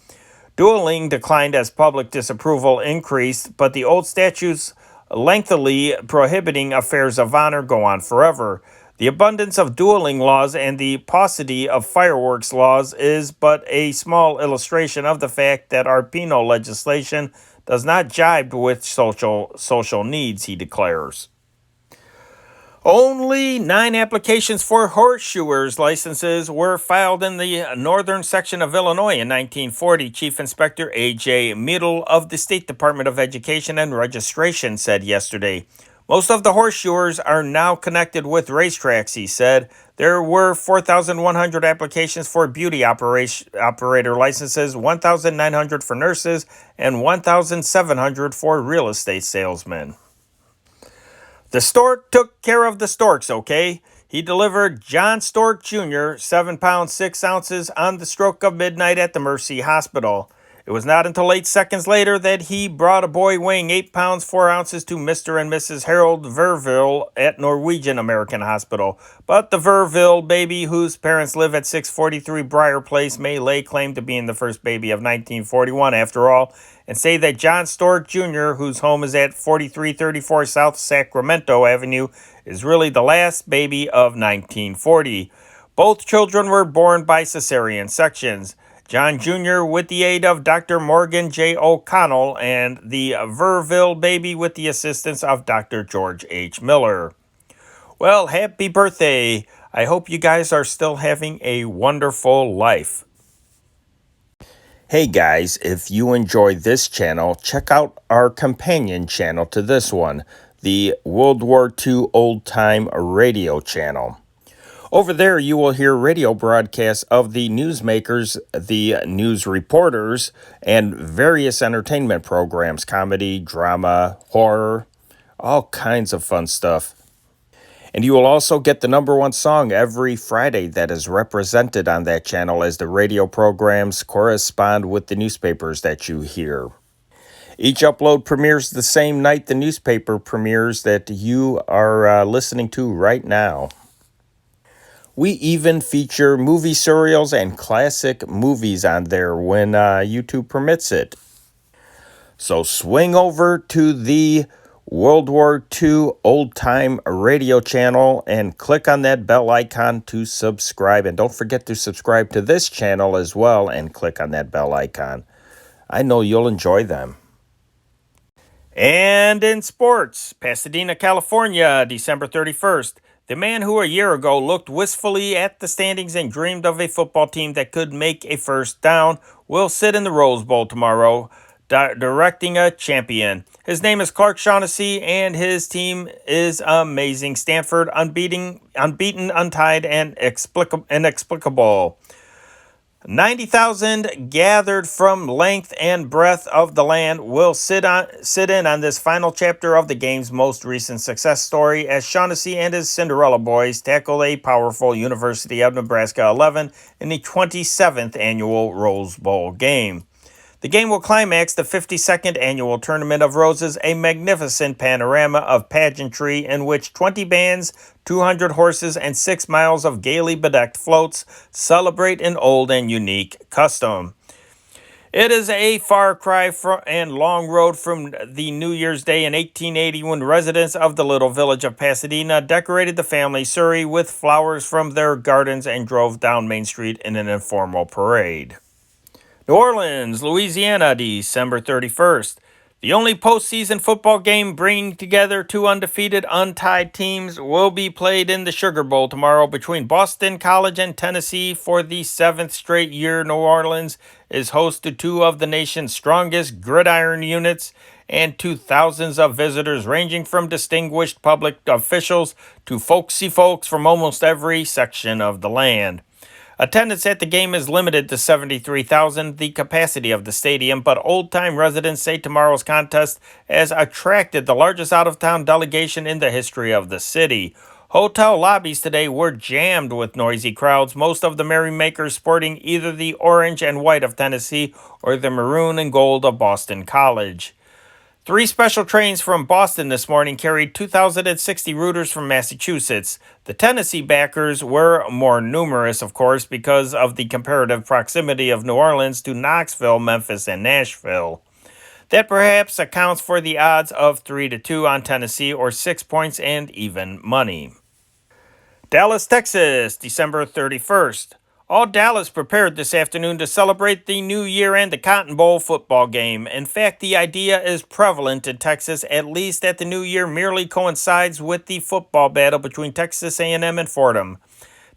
Speaker 1: Dueling declined as public disapproval increased, but the old statutes lengthily prohibiting affairs of honor go on forever. The abundance of dueling laws and the paucity of fireworks laws is but a small illustration of the fact that our penal legislation does not jibe with social needs, he declares. Only 9 applications for horseshoers licenses were filed in the northern section of Illinois in 1940, Chief Inspector A.J. Meadle of the State Department of Education and Registration said yesterday. Most of the horseshoers are now connected with racetracks, he said. There were 4,100 applications for beauty operator licenses, 1,900 for nurses, and 1,700 for real estate salesmen. The stork took care of the storks, okay? He delivered John Stork Jr., 7 pounds 6 ounces, on the stroke of midnight at the Mercy Hospital. It was not until 8 seconds later that he brought a boy weighing 8 pounds 4 ounces to Mr. and Mrs. Harold Verville at Norwegian American Hospital. But the Verville baby, whose parents live at 643 Briar Place, may lay claim to being the first baby of 1941 after all, and say that John Stork Jr., whose home is at 4334 South Sacramento Avenue, is really the last baby of 1940. Both children were born by cesarean sections. John Jr. with the aid of Dr. Morgan J. O'Connell, and the Verville baby with the assistance of Dr. George H. Miller. Well, happy birthday. I hope you guys are still having a wonderful life. Hey guys, if you enjoy this channel, check out our companion channel to this one, the World War II Old Time Radio channel. Over there, you will hear radio broadcasts of the newsmakers, the news reporters, and various entertainment programs, comedy, drama, horror, all kinds of fun stuff. And you will also get the number one song every Friday that is represented on that channel as the radio programs correspond with the newspapers that you hear. Each upload premieres the same night the newspaper premieres that you are listening to right now. We even feature movie serials and classic movies on there when YouTube permits it. So swing over to the World War II Old Time Radio channel and click on that bell icon to subscribe. And don't forget to subscribe to this channel as well and click on that bell icon. I know you'll enjoy them. And in sports, Pasadena, California, December 31st. The man who a year ago looked wistfully at the standings and dreamed of a football team that could make a first down will sit in the Rose Bowl tomorrow, directing a champion. His name is Clark Shaughnessy, and his team is amazing. Stanford, unbeaten, untied, and inexplicable. 90,000 gathered from length and breadth of the land will sit in on this final chapter of the game's most recent success story as Shaughnessy and his Cinderella boys tackle a powerful University of Nebraska 11 in the 27th annual Rose Bowl game. The game will climax the 52nd annual Tournament of Roses, a magnificent panorama of pageantry in which 20 bands, 200 horses, and 6 miles of gaily bedecked floats celebrate an old and unique custom. It is a far cry and long road from the New Year's Day in 1880 when residents of the little village of Pasadena decorated the family surrey with flowers from their gardens and drove down Main Street in an informal parade. New Orleans, Louisiana, December 31st. The only postseason football game bringing together two undefeated, untied teams will be played in the Sugar Bowl tomorrow between Boston College and Tennessee. For the 7th straight year, New Orleans is host to two of the nation's strongest gridiron units and to thousands of visitors ranging from distinguished public officials to folksy folks from almost every section of the land. Attendance at the game is limited to 73,000, the capacity of the stadium, but old-time residents say tomorrow's contest has attracted the largest out-of-town delegation in the history of the city. Hotel lobbies today were jammed with noisy crowds, most of the merrymakers sporting either the orange and white of Tennessee or the maroon and gold of Boston College. 3 special trains from Boston this morning carried 2,060 rooters from Massachusetts. The Tennessee backers were more numerous, of course, because of the comparative proximity of New Orleans to Knoxville, Memphis, and Nashville. That perhaps accounts for the odds of 3-2 on Tennessee or 6 points and even money. Dallas, Texas, December 31st. All Dallas prepared this afternoon to celebrate the New Year and the Cotton Bowl football game. In fact, the idea is prevalent in Texas, at least that the New Year merely coincides with the football battle between Texas A&M and Fordham.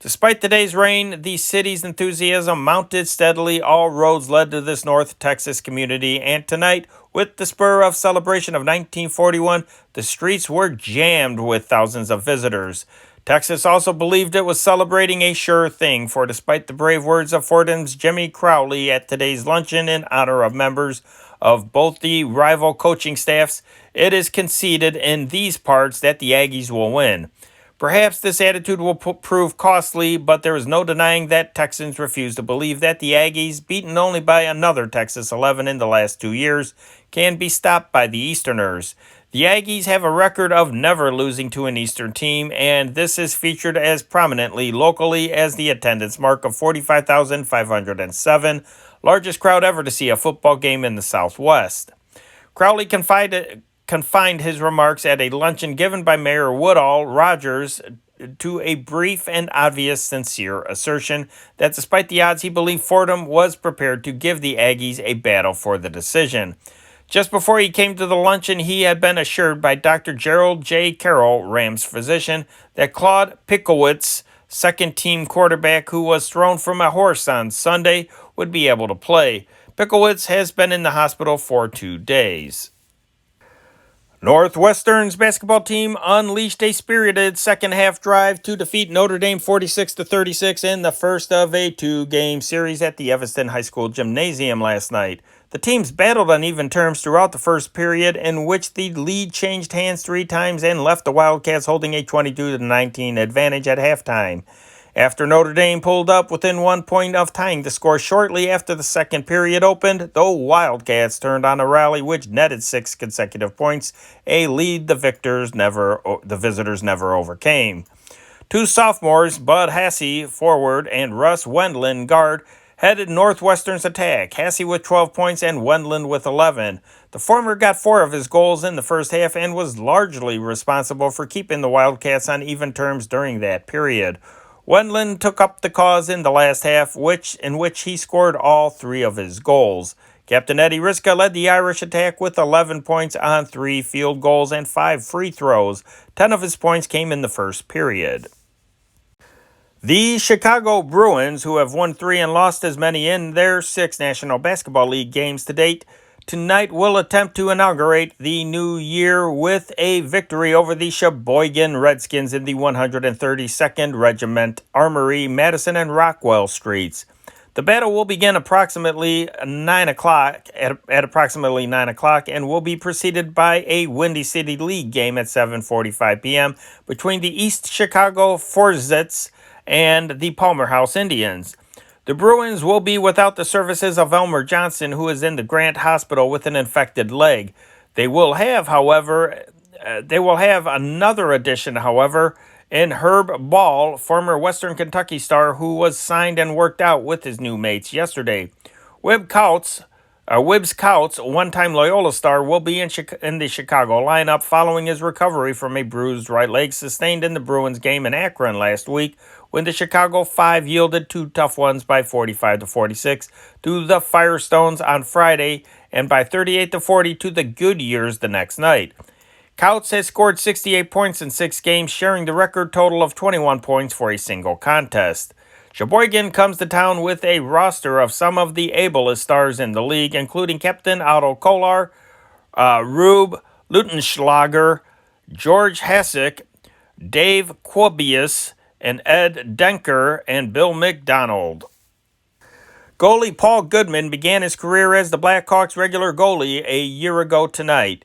Speaker 1: Despite the day's rain, the city's enthusiasm mounted steadily. All roads led to this North Texas community, and tonight, with the spur of celebration of 1941, the streets were jammed with thousands of visitors. Texas also believed it was celebrating a sure thing, for despite the brave words of Fordham's Jimmy Crowley at today's luncheon in honor of members of both the rival coaching staffs, it is conceded in these parts that the Aggies will win. Perhaps this attitude will prove costly, but there is no denying that Texans refuse to believe that the Aggies, beaten only by another Texas 11 in the last 2 years, can be stopped by the Easterners. The Aggies have a record of never losing to an Eastern team, and this is featured as prominently locally as the attendance mark of 45,507, largest crowd ever to see a football game in the Southwest. Crowley confined his remarks at a luncheon given by Mayor Woodall Rogers to a brief and obvious sincere assertion that despite the odds, he believed Fordham was prepared to give the Aggies a battle for the decision. Just before he came to the luncheon, he had been assured by Dr. Gerald J. Carroll, Rams physician, that Claude Pickowitz, second-team quarterback who was thrown from a horse on Sunday, would be able to play. Pickowitz has been in the hospital for 2 days. Northwestern's basketball team unleashed a spirited second-half drive to defeat Notre Dame 46-36 in the first of a 2-game series at the Evanston High School Gymnasium last night. The teams battled on even terms throughout the first period, in which the lead changed hands 3 times and left the Wildcats holding a 22-19 advantage at halftime. After Notre Dame pulled up within 1 point of tying the score shortly after the second period opened, the Wildcats turned on a rally which netted 6 consecutive points, a lead the visitors never overcame. 2 sophomores, Bud Hassey, forward, and Russ Wendland, guard, headed Northwestern's attack, Hassey with 12 points and Wendland with 11. The former got 4 of his goals in the first half and was largely responsible for keeping the Wildcats on even terms during that period. Wendland took up the cause in the last half, in which he scored all 3 of his goals. Captain Eddie Riska led the Irish attack with 11 points on 3 field goals and 5 free throws. 10 of his points came in the first period. The Chicago Bruins, who have won 3 and lost as many in their 6 National Basketball League games to date, tonight will attempt to inaugurate the new year with a victory over the Sheboygan Redskins in the 132nd Regiment Armory, Madison and Rockwell Streets. The battle will begin approximately 9 o'clock and will be preceded by a Windy City League game at 7:45 p.m. between the East Chicago Forzits and the Palmer House Indians. The Bruins will be without the services of Elmer Johnson, who is in the Grant Hospital with an infected leg. They will have another addition, however, in Herb Ball, former Western Kentucky star, who was signed and worked out with his new mates yesterday. Wibbs Couts, one-time Loyola star, will be in the Chicago lineup following his recovery from a bruised right leg sustained in the Bruins game in Akron last week, when the Chicago 5 yielded 2 tough ones by 45-46 to the Firestones on Friday and by 38-40 to the Goodyears the next night. Couts has scored 68 points in 6 games, sharing the record total of 21 points for a single contest. Sheboygan comes to town with a roster of some of the ablest stars in the league, including Captain Otto Kolar, Rube Lutenschlager, George Hassick, Dave Quabius, and Ed Denker and Bill McDonald. Goalie Paul Goodman began his career as the Blackhawks' regular goalie a year ago tonight.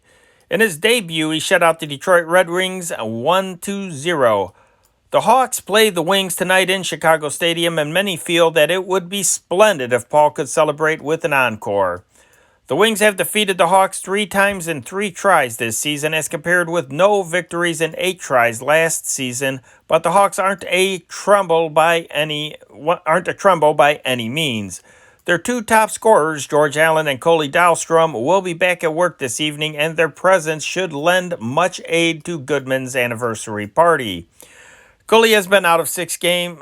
Speaker 1: In his debut, he shut out the Detroit Red Wings 1-0. The Hawks play the Wings tonight in Chicago Stadium, and many feel that it would be splendid if Paul could celebrate with an encore. The Wings have defeated the Hawks 3 times in 3 tries this season, as compared with no victories in 8 tries last season, but the Hawks aren't a tremble by any means. Their 2 top scorers, George Allen and Coley Dahlstrom, will be back at work this evening, and their presence should lend much aid to Goodman's anniversary party. Coley has been out of 6 games,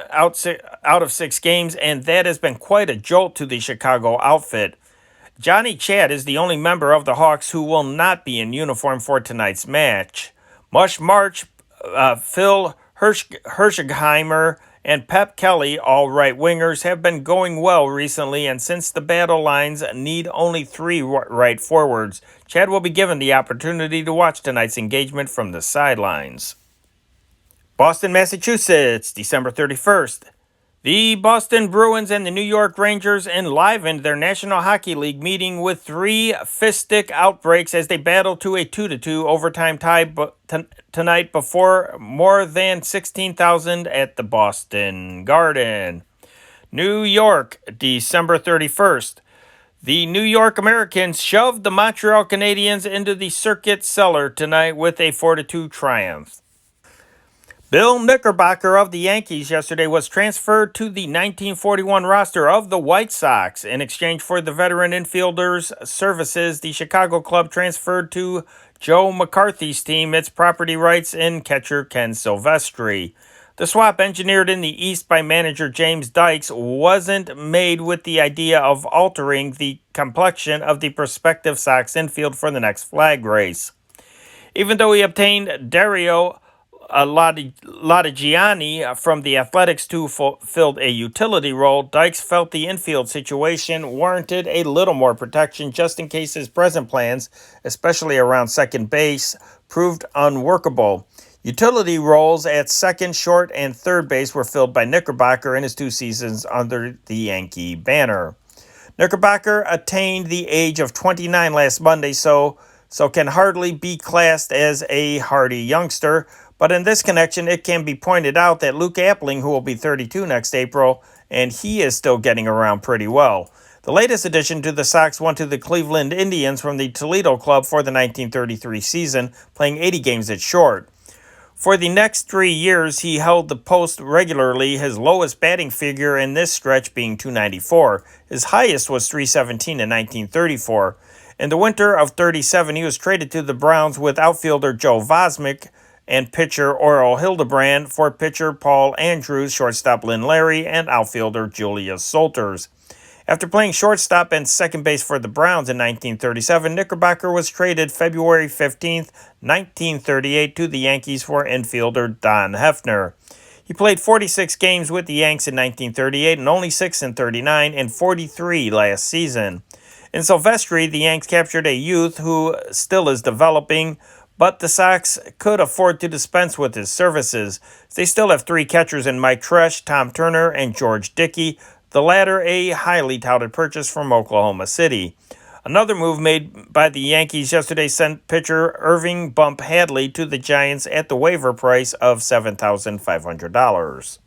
Speaker 1: and that has been quite a jolt to the Chicago outfit. Johnny Chad is the only member of the Hawks who will not be in uniform for tonight's match. Mush March, Phil Hershgeheimer, and Pep Kelly, all right wingers, have been going well recently, and since the battle lines need only 3 right forwards, Chad will be given the opportunity to watch tonight's engagement from the sidelines. Boston, Massachusetts, December 31st. The Boston Bruins and the New York Rangers enlivened their National Hockey League meeting with 3 fist-stick outbreaks as they battled to a 2-2 overtime tie tonight before more than 16,000 at the Boston Garden. New York, December 31st. The New York Americans shoved the Montreal Canadiens into the circuit cellar tonight with a 4-2 triumph. Bill Knickerbocker of the Yankees yesterday was transferred to the 1941 roster of the White Sox. In exchange for the veteran infielder's services, the Chicago club transferred to Joe McCarthy's team its property rights in catcher Ken Silvestri. The swap, engineered in the East by manager James Dykes, wasn't made with the idea of altering the complexion of the prospective Sox infield for the next flag race. Even though he obtained Dario Lodigiani from the Athletics too filled a utility role. Dykes felt the infield situation warranted a little more protection just in case his present plans, especially around second base, proved unworkable. Utility roles at second, short, and third base were filled by Knickerbocker in his 2 seasons under the Yankee banner. Knickerbocker attained the age of 29 last Monday, so can hardly be classed as a hardy youngster. But in this connection, it can be pointed out that Luke Appling, who will be 32 next April, and he is still getting around pretty well. The latest addition to the Sox went to the Cleveland Indians from the Toledo club for the 1933 season, playing 80 games at short. For the next 3 years, he held the post regularly, his lowest batting figure in this stretch being .294. His highest was .317 in 1934. In the winter of '37, he was traded to the Browns with outfielder Joe Vosmick and pitcher Oral Hildebrand for pitcher Paul Andrews, shortstop Lynn Larry, and outfielder Julius Solters. After playing shortstop and second base for the Browns in 1937, Knickerbocker was traded February 15, 1938 to the Yankees for infielder Don Hefner. He played 46 games with the Yanks in 1938 and only 6 in '39 and 43 last season. In Silvestri, the Yanks captured a youth who still is developing, but the Sox could afford to dispense with his services. They still have 3 catchers in Mike Tresh, Tom Turner, and George Dickey, the latter a highly touted purchase from Oklahoma City. Another move made by the Yankees yesterday sent pitcher Irving Bump Hadley to the Giants at the waiver price of $7,500.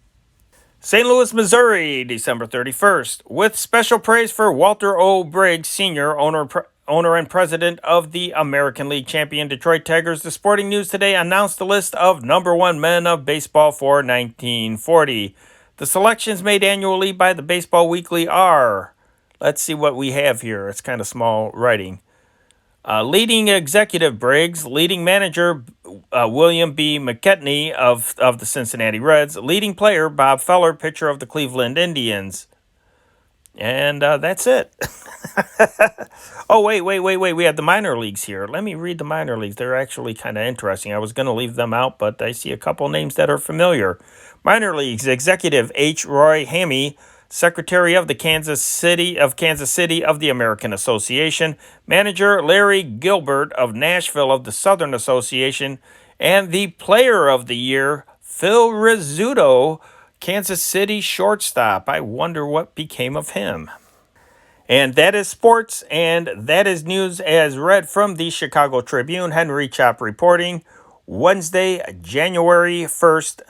Speaker 1: St. Louis, Missouri, December 31st. With special praise for Walter O. Briggs, Sr., owner and president of the American League champion Detroit Tigers, the Sporting News today announced the list of number 1 men of baseball for 1940. The selections made annually by the Baseball Weekly are, let's see what we have here. It's kind of small writing. Leading executive Briggs, leading manager William B. McKechnie of the Cincinnati Reds, leading player Bob Feller, pitcher of the Cleveland Indians. And that's it. Oh, wait. We have the minor leagues here. Let me read the minor leagues. They're actually kind of interesting. I was going to leave them out, but I see a couple names that are familiar. Minor leagues, executive H. Roy Hamey, secretary of the Kansas City of the American Association, manager Larry Gilbert of Nashville of the Southern Association, and the player of the year, Phil Rizzuto, Kansas City shortstop. I wonder what became of him. And that is sports, and that is news as read from the Chicago Tribune. Henry Chop reporting, Wednesday, January 1st,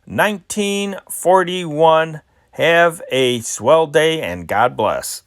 Speaker 1: 1941. Have a swell day, and God bless.